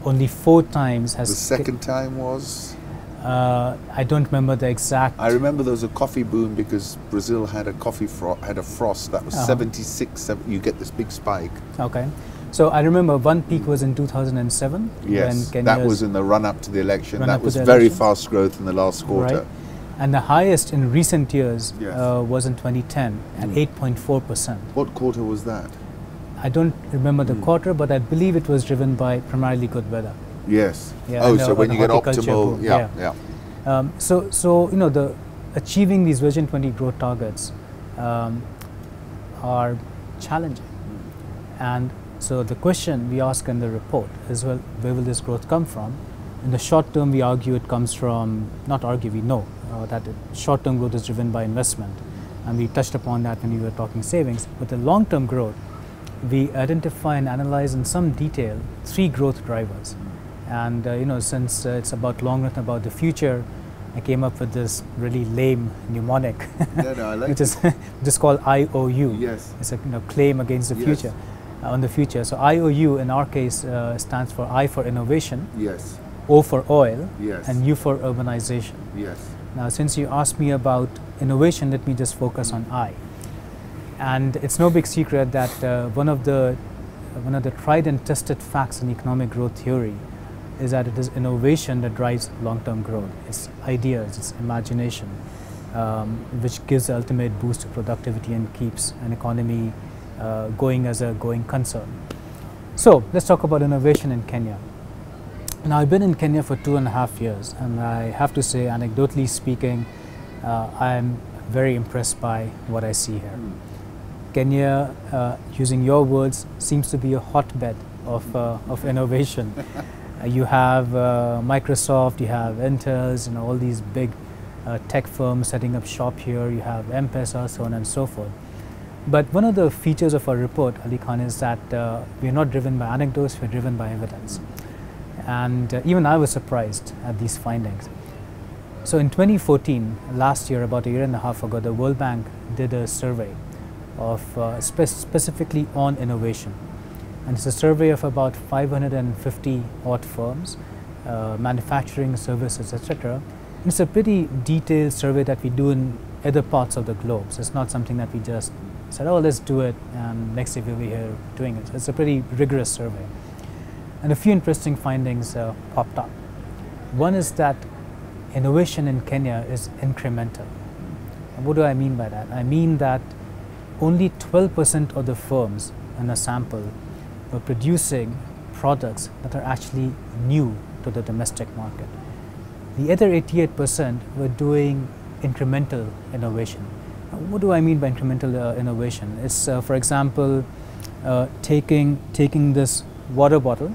Speaker 2: only 4 times has...
Speaker 1: The second time was?
Speaker 2: I don't remember the exact...
Speaker 1: I remember there was a coffee boom because Brazil had a had a frost that was 76, you get this big spike.
Speaker 2: Okay. So I remember one peak was in 2007.
Speaker 1: Yes,
Speaker 2: when
Speaker 1: that was in the run-up to the election. That was very fast growth in the last quarter.
Speaker 2: Right. And the highest in recent years was in 2010 at 8.4%.
Speaker 1: What quarter was that?
Speaker 2: I don't remember the quarter, but I believe it was driven by primarily good weather.
Speaker 1: Yes.
Speaker 2: Yeah,
Speaker 1: so when you get optimal,
Speaker 2: So the achieving these Vision 20 growth targets are challenging, and so the question we ask in the report is, well, where will this growth come from? In the short term, we argue it comes from, not argue, we know that short-term growth is driven by investment, and we touched upon that when we were talking savings. But the long-term growth, we identify and analyze in some detail 3 growth drivers. And since it's about long run, about the future, I came up with this really lame mnemonic,
Speaker 1: I like
Speaker 2: which is called IOU.
Speaker 1: Yes.
Speaker 2: It's a claim against the future, on the future. So IOU in our case stands for I for innovation,
Speaker 1: yes,
Speaker 2: O for oil,
Speaker 1: yes,
Speaker 2: and U for urbanization.
Speaker 1: Yes.
Speaker 2: Now, since you asked me about innovation, let me just focus on I. And it's no big secret that one of the tried and tested facts in economic growth theory is that it is innovation that drives long-term growth. It's ideas, it's imagination, which gives the ultimate boost to productivity and keeps an economy going as a going concern. So let's talk about innovation in Kenya. Now, I've been in Kenya for 2.5 years, and I have to say, anecdotally speaking, I'm very impressed by what I see here. Kenya, using your words, seems to be a hotbed of innovation. You have Microsoft, you have Intel's, all these big tech firms setting up shop here. You have M-Pesa, so on and so forth. But one of the features of our report, Ali Khan, is that we are not driven by anecdotes, we're driven by evidence. And even I was surprised at these findings. So in 2014, last year, about a year and a half ago, the World Bank did a survey of specifically on innovation. And it's a survey of about 550 odd firms, manufacturing, services, etc. It's a pretty detailed survey that we do in other parts of the globe. So it's not something that we just said, oh, let's do it, and next day we'll be here doing it. It's a pretty rigorous survey. And a few interesting findings popped up. One is that innovation in Kenya is incremental. And what do I mean by that? I mean that only 12% of the firms in a sample were producing products that are actually new to the domestic market. The other 88% were doing incremental innovation. Now, what do I mean by incremental innovation? It's, for example, taking this water bottle,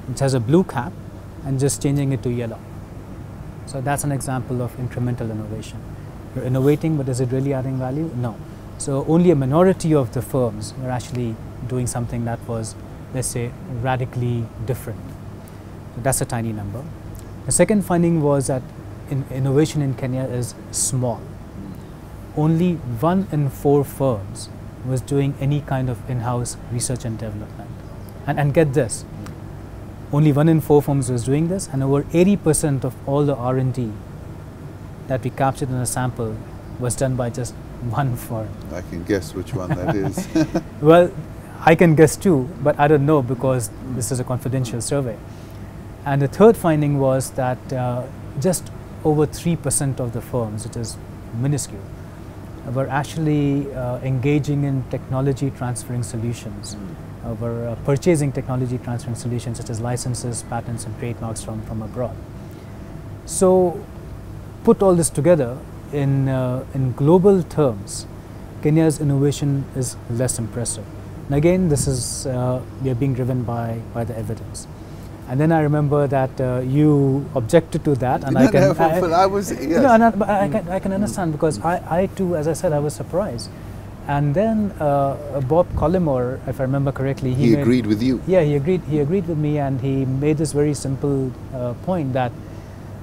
Speaker 2: which has a blue cap, and just changing it to yellow. So that's an example of incremental innovation. You're innovating, but is it really adding value? No. So only a minority of the firms were actually doing something that was, let's say, radically different. So that's a tiny number. The second finding was that innovation in Kenya is small. Only 1 in 4 firms was doing any kind of in-house research and development. And get this, only 1 in 4 firms was doing this, and over 80% of all the R&D that we captured in a sample was done by just 1 firm.
Speaker 1: I can guess which one that is.
Speaker 2: Well, I can guess too, but I don't know because this is a confidential survey. And the third finding was that just over 3% of the firms, which is minuscule, were actually engaging in technology transferring solutions, were purchasing technology transferring solutions such as licenses, patents, and trademarks from abroad. So, put all this together, in global terms, Kenya's innovation is less impressive. And again, this is we are being driven by the evidence. And then I remember that you objected to that, and I can understand because I too, as I said, I was surprised. And then Bob Collymore, if I remember correctly,
Speaker 1: he agreed with you.
Speaker 2: Yeah, he agreed with me, and he made this very simple point that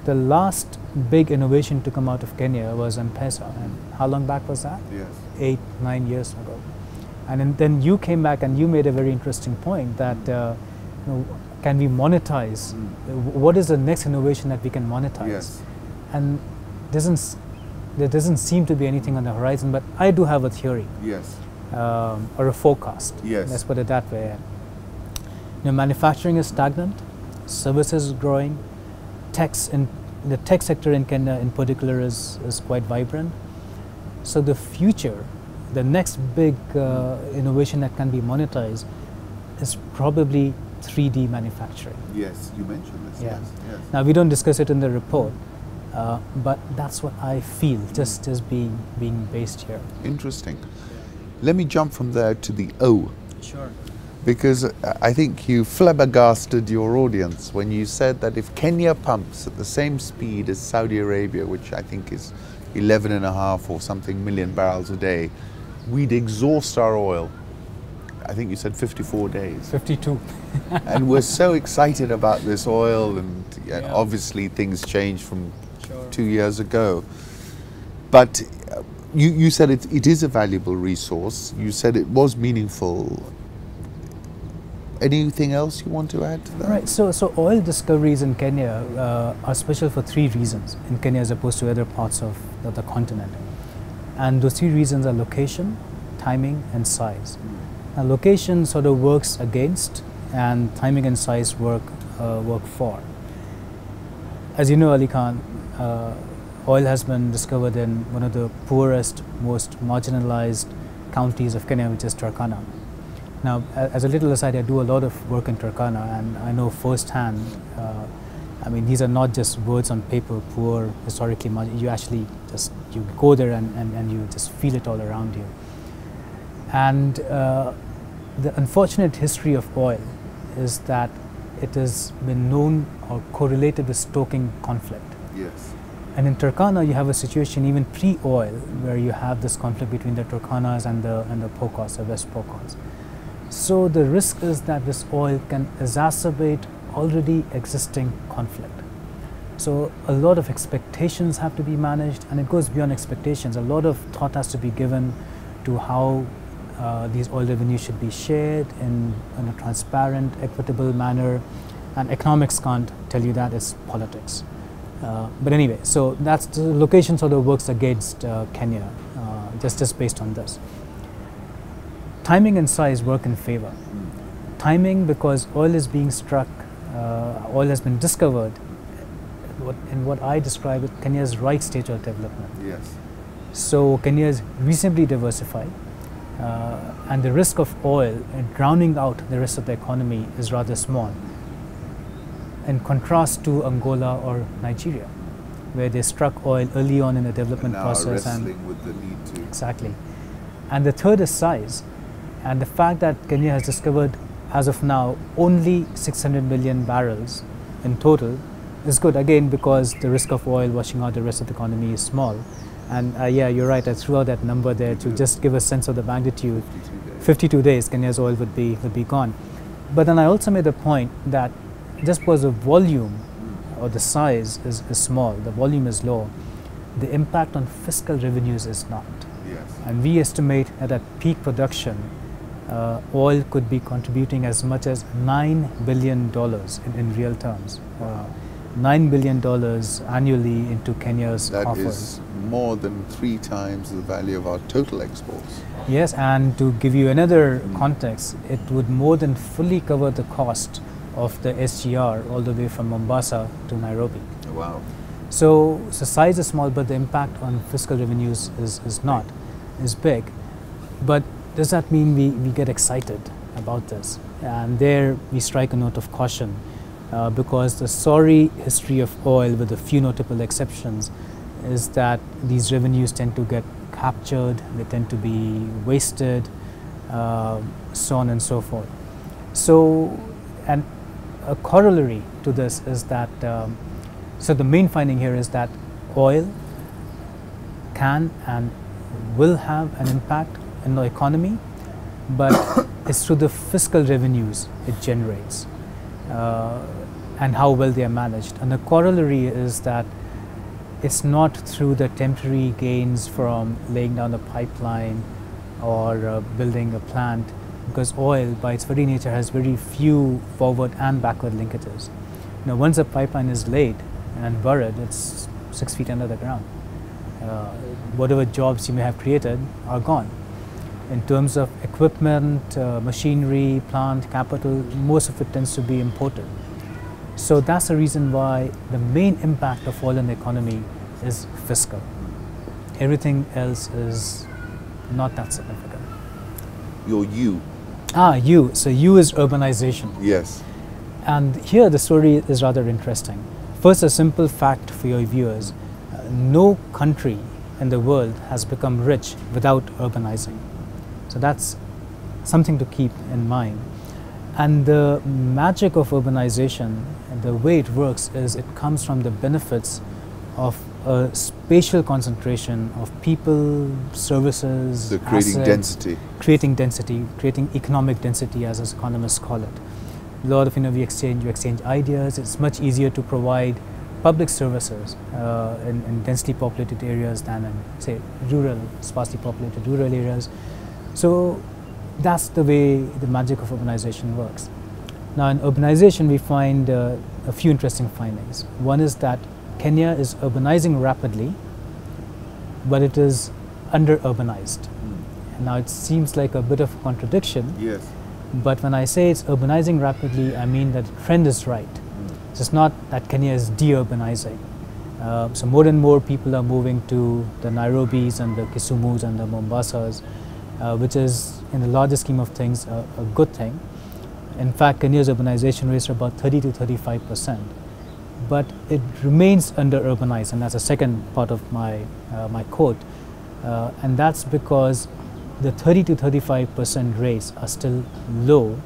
Speaker 2: the last big innovation to come out of Kenya was M-Pesa. And how long back was that?
Speaker 1: Yes.
Speaker 2: 8-9 years ago. And then you came back and you made a very interesting point that can we monetize? What is the next innovation that we can monetize?
Speaker 1: Yes.
Speaker 2: And there doesn't seem to be anything on the horizon, but I do have a theory.
Speaker 1: Yes.
Speaker 2: Or a forecast.
Speaker 1: Yes.
Speaker 2: Let's put it that way. Manufacturing is stagnant, services is growing, the tech sector in Kenya in particular is quite vibrant. So the future, the next big innovation that can be monetized is probably 3D manufacturing.
Speaker 1: Yes, you mentioned this.
Speaker 2: Yeah.
Speaker 1: Yes.
Speaker 2: Now we don't discuss it in the report, but that's what I feel, just being based here.
Speaker 1: Interesting. Let me jump from there to the O.
Speaker 2: Sure.
Speaker 1: Because I think you flabbergasted your audience when you said that if Kenya pumps at the same speed as Saudi Arabia, which I think is 11.5 or something million barrels a day, we'd exhaust our oil. I think you said 54 days.
Speaker 2: 52.
Speaker 1: And we're so excited about this oil, and obviously things changed from 2 years ago. But you said it is a valuable resource. You said it was meaningful. Anything else you want to add to that?
Speaker 2: Right. So oil discoveries in Kenya are special for 3 reasons in Kenya as opposed to other parts of the continent. And those 3 reasons are location, timing, and size. Now, location sort of works against, and timing and size work work for. As you know, Ali Khan, oil has been discovered in one of the poorest, most marginalized counties of Kenya, which is Turkana. Now, as a little aside, I do a lot of work in Turkana, and I know firsthand, I mean, these are not just words on paper, poor, historically, you actually just, you go there and you just feel it all around you. And the unfortunate history of oil is that it has been known or correlated with stoking conflict.
Speaker 1: Yes.
Speaker 2: And in Turkana, you have a situation even pre-oil where you have this conflict between the Turkanas and the Pokos, the West Pokos. So the risk is that this oil can exacerbate already existing conflict. So a lot of expectations have to be managed, and it goes beyond expectations. A lot of thought has to be given to how these oil revenues should be shared in a transparent, equitable manner, and economics can't tell you that, it's politics. But anyway, so that's the location sort of works against Kenya, just based on this. Timing and size work in favor. Timing because oil is being struck, oil has been discovered in what I describe as Kenya's right stage of development.
Speaker 1: Yes.
Speaker 2: So Kenya is reasonably diversified, and the risk of oil drowning out the rest of the economy is rather small, in contrast to Angola or Nigeria, where they struck oil early on in the development process.
Speaker 1: And wrestling with the need to.
Speaker 2: Exactly. And the third is size. And the fact that Kenya has discovered, as of now, only 600 million barrels in total is good, again, because the risk of oil washing out the rest of the economy is small. And yeah, you're right, I threw out that number there to just give a sense of the magnitude. 52 days, Kenya's oil would be gone. But then I also made the point that just because the volume or the size is small, the volume is low, the impact on fiscal revenues is not.
Speaker 1: Yes.
Speaker 2: And we estimate that at peak production, oil could be contributing as much as $9 billion in real terms. $9 billion annually into Kenya's coffers.
Speaker 1: That is more than 3 times the value of our total exports.
Speaker 2: Yes, and to give you another context, it would more than fully cover the cost of the SGR all the way from Mombasa to Nairobi.
Speaker 1: Wow.
Speaker 2: So size is small, but the impact on fiscal revenues is big. But does that mean we get excited about this? And there we strike a note of caution, because the sorry history of oil, with a few notable exceptions, is that these revenues tend to get captured, they tend to be wasted, so on and so forth. So, and a corollary to this is that, so the main finding here is that oil can and will have an impact in the economy, but it's through the fiscal revenues it generates, and how well they are managed. And the corollary is that it's not through the temporary gains from laying down a pipeline or building a plant, because oil by its very nature has very few forward and backward linkages. Now, once a pipeline is laid and buried, it's 6 feet under the ground. Whatever jobs you may have created are gone. In terms of equipment, machinery, plant, capital, most of it tends to be imported. So that's the reason why the main impact of oil in the economy is fiscal. Everything else is not that significant.
Speaker 1: Your U.
Speaker 2: U. So U is urbanization.
Speaker 1: Yes.
Speaker 2: And here the story is rather interesting. First, a simple fact for your viewers. No country in the world has become rich without urbanizing. So that's something to keep in mind. And the magic of urbanization, and the way it works, is it comes from the benefits of a spatial concentration of people, services,
Speaker 1: So creating
Speaker 2: assets,
Speaker 1: density.
Speaker 2: creating economic density, as economists call it. A lot of, you exchange ideas. It's much easier to provide public services in densely populated areas than in, say, rural, sparsely populated rural areas. So that's the way the magic of urbanization works. Now, in urbanization, we find a few interesting findings. One is that Kenya is urbanizing rapidly, but it is under-urbanized. Now, it seems like a bit of a contradiction.
Speaker 1: Yes.
Speaker 2: But when I say it's urbanizing rapidly, I mean that the trend is right. So it's not that Kenya is de-urbanizing. So more and more people are moving to the Nairobis and the Kisumus and the Mombasas, which is, in the larger scheme of things, a good thing. In fact, Kenya's urbanization rates are about 30 to 35%, but it remains under-urbanized, and that's the second part of my quote, and that's because the 30 to 35% rates are still low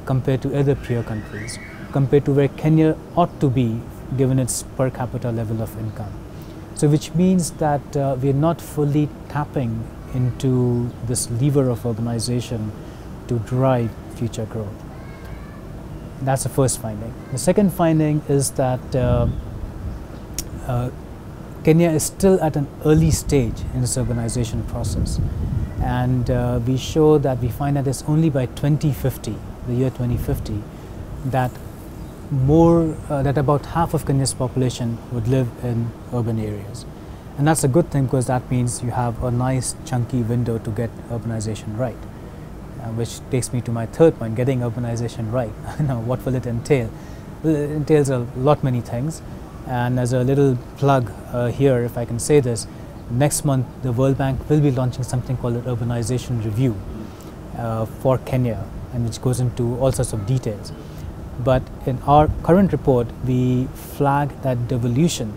Speaker 2: compared to other peer countries, compared to where Kenya ought to be given its per capita level of income. So which means that we are not fully tapping into this lever of urbanization to drive future growth. That's the first finding. The second finding is that Kenya is still at an early stage in its urbanization process, and we show that we find that it's only by 2050, the year 2050, that that about half of Kenya's population would live in urban areas. And that's a good thing, because that means you have a nice chunky window to get urbanization right. Which takes me to my third point, getting urbanization right. Now, what will it entail? Well, it entails a lot many things. And as a little plug here, if I can say this, next month the World Bank will be launching something called an Urbanization Review for Kenya, and which goes into all sorts of details. But in our current report, we flag that devolution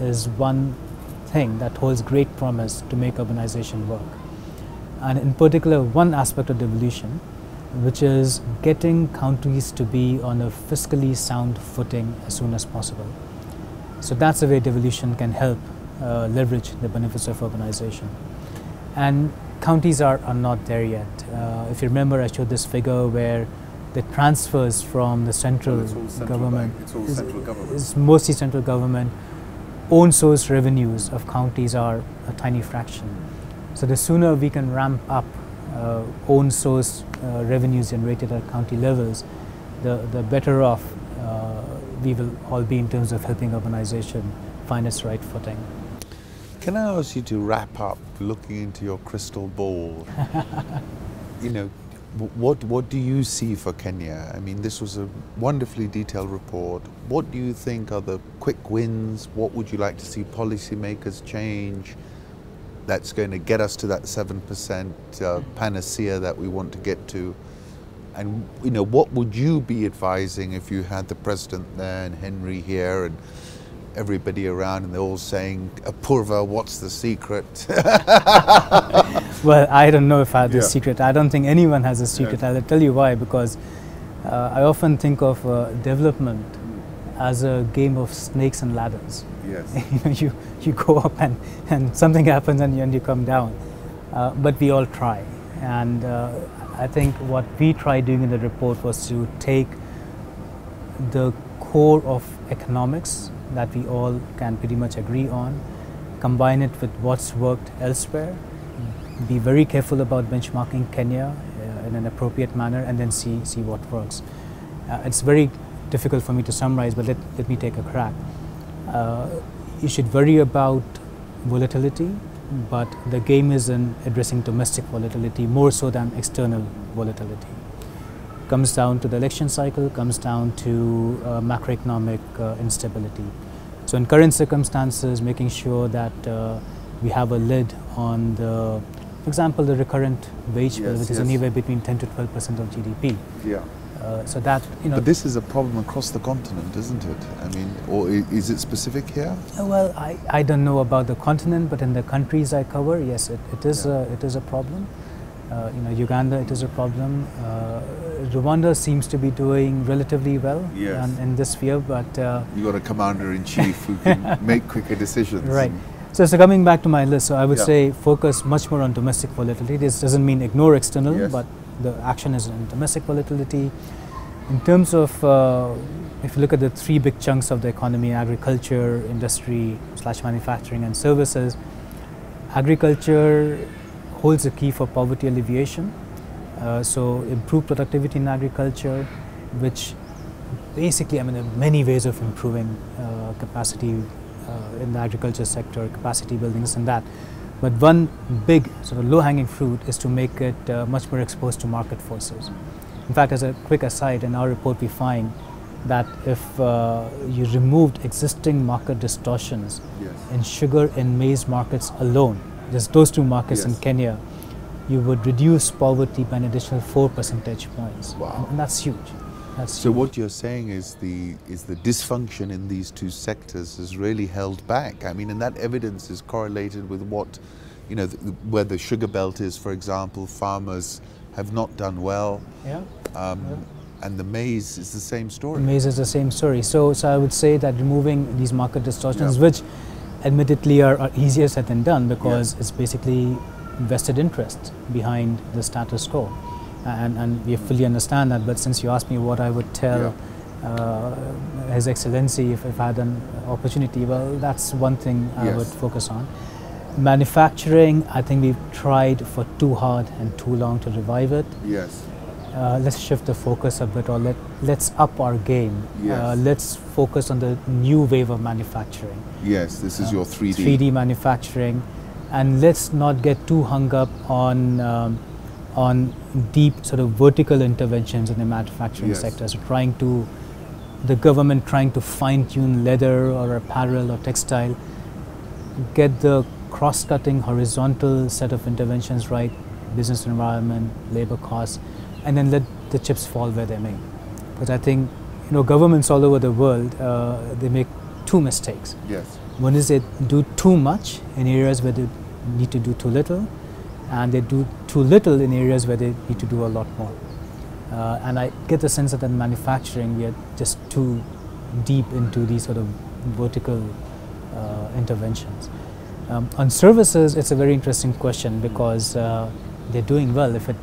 Speaker 2: is one thing that holds great promise to make urbanization work. And in particular, one aspect of devolution, which is getting counties to be on a fiscally sound footing as soon as possible. So that's the way devolution can help leverage the benefits of urbanization. And counties are not there yet. If you remember, I showed this figure where the transfers from the central government, it's mostly central government. Own source revenues of counties are a tiny fraction. So the sooner we can ramp up own source revenues generated at county levels, the better off we will all be in terms of helping urbanization find its right footing.
Speaker 1: Can I ask you to wrap up looking into your crystal ball? You know, what do you see for Kenya? I mean, this was a wonderfully detailed report. What do you think are the quick wins? What would you like to see policymakers change that's going to get us to that 7% panacea that we want to get to? And, you know, what would you be advising if you had the president there and Henry here and everybody around and they're all saying, Apurva, what's the secret?
Speaker 2: Well, I don't know if I have the secret. I don't think anyone has a secret. I'll tell you why, because I often think of development as a game of snakes and ladders.
Speaker 1: Yes.
Speaker 2: You go up and something happens and you come down. But we all try. And I think what we tried doing in the report was to take the core of economics that we all can pretty much agree on, combine it with what's worked elsewhere, be very careful about benchmarking Kenya in an appropriate manner, and then see what works. It's very difficult for me to summarize, but let me take a crack. You should worry about volatility, but the game is in addressing domestic volatility more so than external volatility. Comes down to the election cycle, comes down to macroeconomic instability. So in current circumstances, making sure that we have a lid on the, for example, the recurrent wage bill, which is anywhere between 10 to 12% of GDP.
Speaker 1: Yeah.
Speaker 2: So that, you know.
Speaker 1: But this is a problem across the continent, isn't it? I mean, or is it specific here?
Speaker 2: Well, I don't know about the continent, but in the countries I cover, yes, it is a problem. You know, Uganda, it is a problem. Rwanda seems to be doing relatively well in this sphere, but
Speaker 1: you got a commander-in-chief who can make quicker decisions.
Speaker 2: Right. So coming back to my list, so I would say focus much more on domestic volatility. This doesn't mean ignore external, but the action is in domestic volatility. In terms of, if you look at the three big chunks of the economy, agriculture, industry / manufacturing, and services, agriculture holds the key for poverty alleviation. So improve productivity in agriculture, which basically, I mean, there are many ways of improving capacity in the agriculture sector, capacity buildings and that. But one big sort of low-hanging fruit is to make it much more exposed to market forces. In fact, as a quick aside, in our report we find that if you removed existing market distortions in sugar and maize markets alone, just those two markets in Kenya, you would reduce poverty by an additional 4 percentage points.
Speaker 1: Wow.
Speaker 2: And that's huge.
Speaker 1: So what you're saying is the dysfunction in these two sectors has really held back. I mean, and that evidence is correlated with what, you know, where the sugar belt is, for example. Farmers have not done well. And the maize is the same story.
Speaker 2: Maize is the same story. So I would say that removing these market distortions, which admittedly are easier said than done, because it's basically vested interests behind the status quo. And we fully understand that, but since you asked me what I would tell His Excellency if I had an opportunity, well, that's one thing I would focus on. Manufacturing, I think we've tried for too hard and too long to revive it. Let's shift the focus a bit, or let's up our game. Let's focus on the new wave of manufacturing.
Speaker 1: This is your 3D.
Speaker 2: 3D manufacturing, and let's not get too hung up on deep sort of vertical interventions in the manufacturing sector. So the government trying to fine-tune leather or apparel or textile, get the cross-cutting horizontal set of interventions right, business environment, labor costs, and then let the chips fall where they may. Because I think, you know, governments all over the world, they make two mistakes. One is they do too much in areas where they need to do too little, and they do too little in areas where they need to do a lot more. And I get the sense that in manufacturing, we are just too deep into these sort of vertical interventions. On services, it's a very interesting question, because they're doing well. If it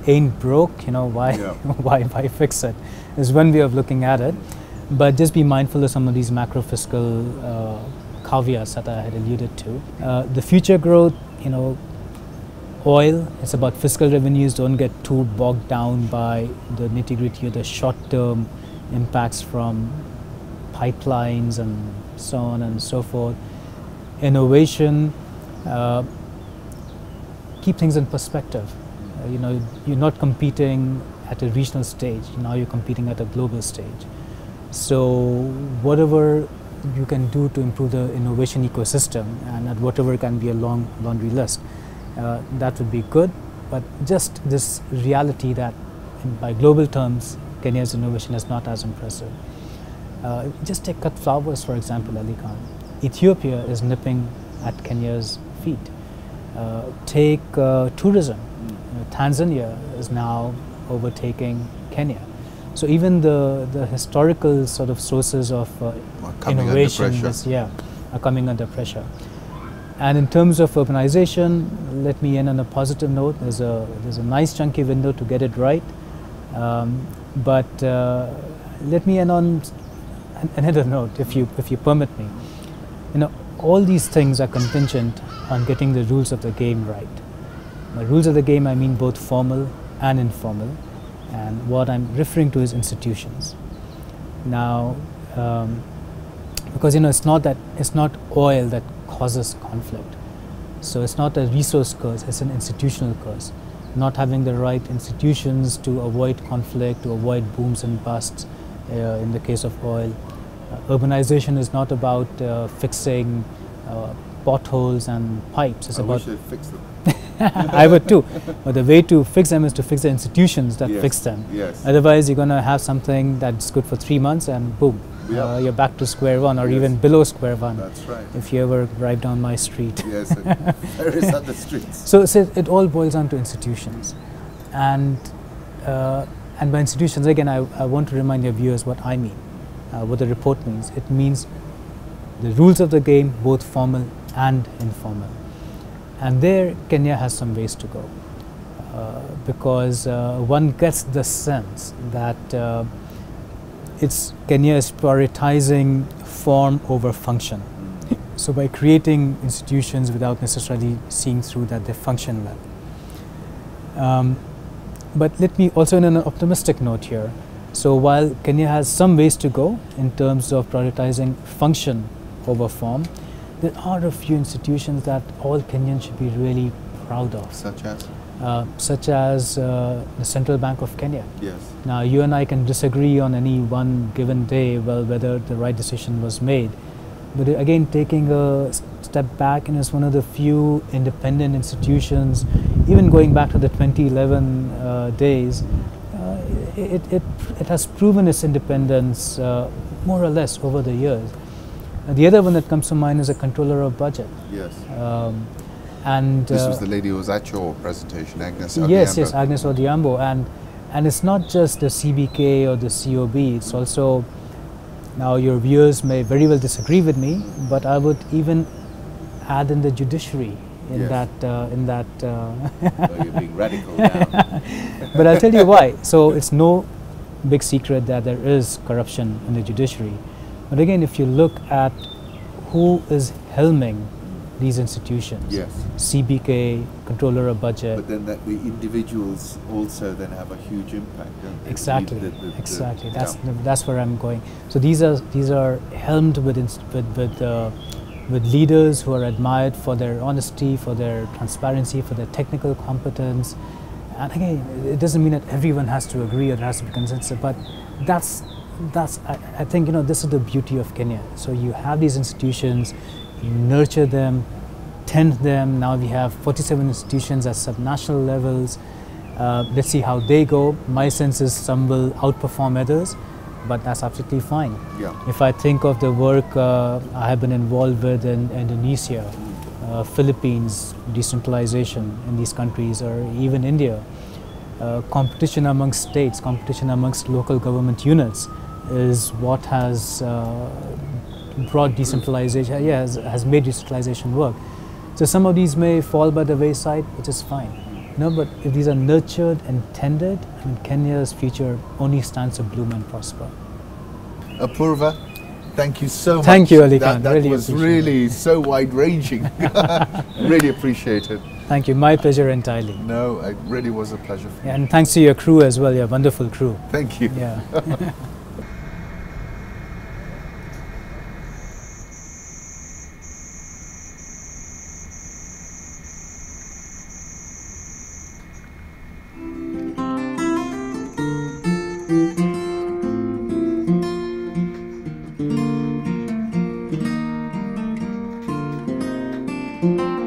Speaker 2: ain't broke, you know, why fix it? Is one way of looking at it. But just be mindful of some of these macro fiscal caveats that I had alluded to. The future growth, you know, oil, it's about fiscal revenues. Don't get too bogged down by the nitty-gritty or the short-term impacts from pipelines and so on and so forth. Innovation, keep things in perspective. You know, you're not competing at a regional stage, now you're competing at a global stage. So whatever you can do to improve the innovation ecosystem, and at whatever can be a long laundry list, that would be good. But just this reality that by global terms, Kenya's innovation is not as impressive. Just take cut flowers, for example, Ali Khan. Ethiopia is nipping at Kenya's feet. Take tourism. Tanzania is now overtaking Kenya. So even the historical sort of sources of innovation are coming under pressure. And in terms of urbanization, let me end on a positive note. There's a nice chunky window to get it right. But let me end on another note, if you permit me. You know, all these things are contingent on getting the rules of the game right. By rules of the game, I mean both formal and informal, and what I'm referring to is institutions. Now, because you know, it's not oil that causes conflict, so it's not a resource curse; it's an institutional curse. Not having the right institutions to avoid conflict, to avoid booms and busts. In the case of oil, urbanization is not about fixing potholes and pipes. It's about.
Speaker 1: I wish they'd fix them.
Speaker 2: I would too, but the way to fix them is to fix the institutions that fix them. Otherwise, you're going to have something that's good for 3 months and boom, you're back to square one, or even below square one.
Speaker 1: That's right.
Speaker 2: If you ever drive down my street.
Speaker 1: Yes, there is other streets.
Speaker 2: So it all boils down to institutions, and by institutions, again, I want to remind your viewers what I mean, what the report means. It means the rules of the game, both formal and informal. And there, Kenya has some ways to go, because one gets the sense that Kenya is prioritizing form over function. So by creating institutions without necessarily seeing through that they function well. But let me also, on an optimistic note here, so while Kenya has some ways to go in terms of prioritizing function over form, there are a few institutions that all Kenyans should be really proud of.
Speaker 1: Such as?
Speaker 2: such as the Central Bank of Kenya.
Speaker 1: Yes.
Speaker 2: Now, you and I can disagree on any one given day, well, whether the right decision was made. But again, taking a step back, and it's one of the few independent institutions, even going back to the 2011 days, it has proven its independence more or less over the years. The other one that comes to mind is a controller of budget.
Speaker 1: Yes.
Speaker 2: And
Speaker 1: this was the lady who was at your presentation, Agnes Odhiambo.
Speaker 2: Yes, Agnes Odhiambo, and it's not just the CBK or the COB. It's also, now your viewers may very well disagree with me, but I would even add in the judiciary in
Speaker 1: Yes.
Speaker 2: that.
Speaker 1: Oh, you're being radical now.
Speaker 2: But I'll tell you why. So it's no big secret that there is corruption in the judiciary. But again, if you look at who is helming these institutions,
Speaker 1: Yes.
Speaker 2: CBK, controller of budget.
Speaker 1: But then that the individuals also then have a huge impact, don't they?
Speaker 2: Exactly,
Speaker 1: The
Speaker 2: exactly.
Speaker 1: yeah.
Speaker 2: That's where I'm going. So these are helmed with leaders who are admired for their honesty, for their transparency, for their technical competence. And again, it doesn't mean that everyone has to agree or there has to be consensus, but I think, this is the beauty of Kenya. So you have these institutions, you nurture them, tend them. Now we have 47 institutions at subnational levels. Let's see how they go. My sense is some will outperform others, but that's absolutely fine.
Speaker 1: Yeah.
Speaker 2: If I think of the work I have been involved with in Indonesia, Philippines, decentralization in these countries, or even India, competition amongst states, competition amongst local government units is what has brought decentralization, has made decentralization work. So some of these may fall by the wayside, which is fine. But if these are nurtured and tended, Kenya's future only stands to bloom and prosper.
Speaker 1: Apurva, thank you so much.
Speaker 2: Thank you, Ali Khan.
Speaker 1: That
Speaker 2: Really
Speaker 1: was
Speaker 2: appreciate
Speaker 1: really so wide-ranging. Really appreciate it.
Speaker 2: Thank you. My pleasure entirely.
Speaker 1: No, it really was a pleasure for me.
Speaker 2: And thanks to your crew as well, your wonderful crew.
Speaker 1: Thank you.
Speaker 2: Yeah.
Speaker 3: Thank you.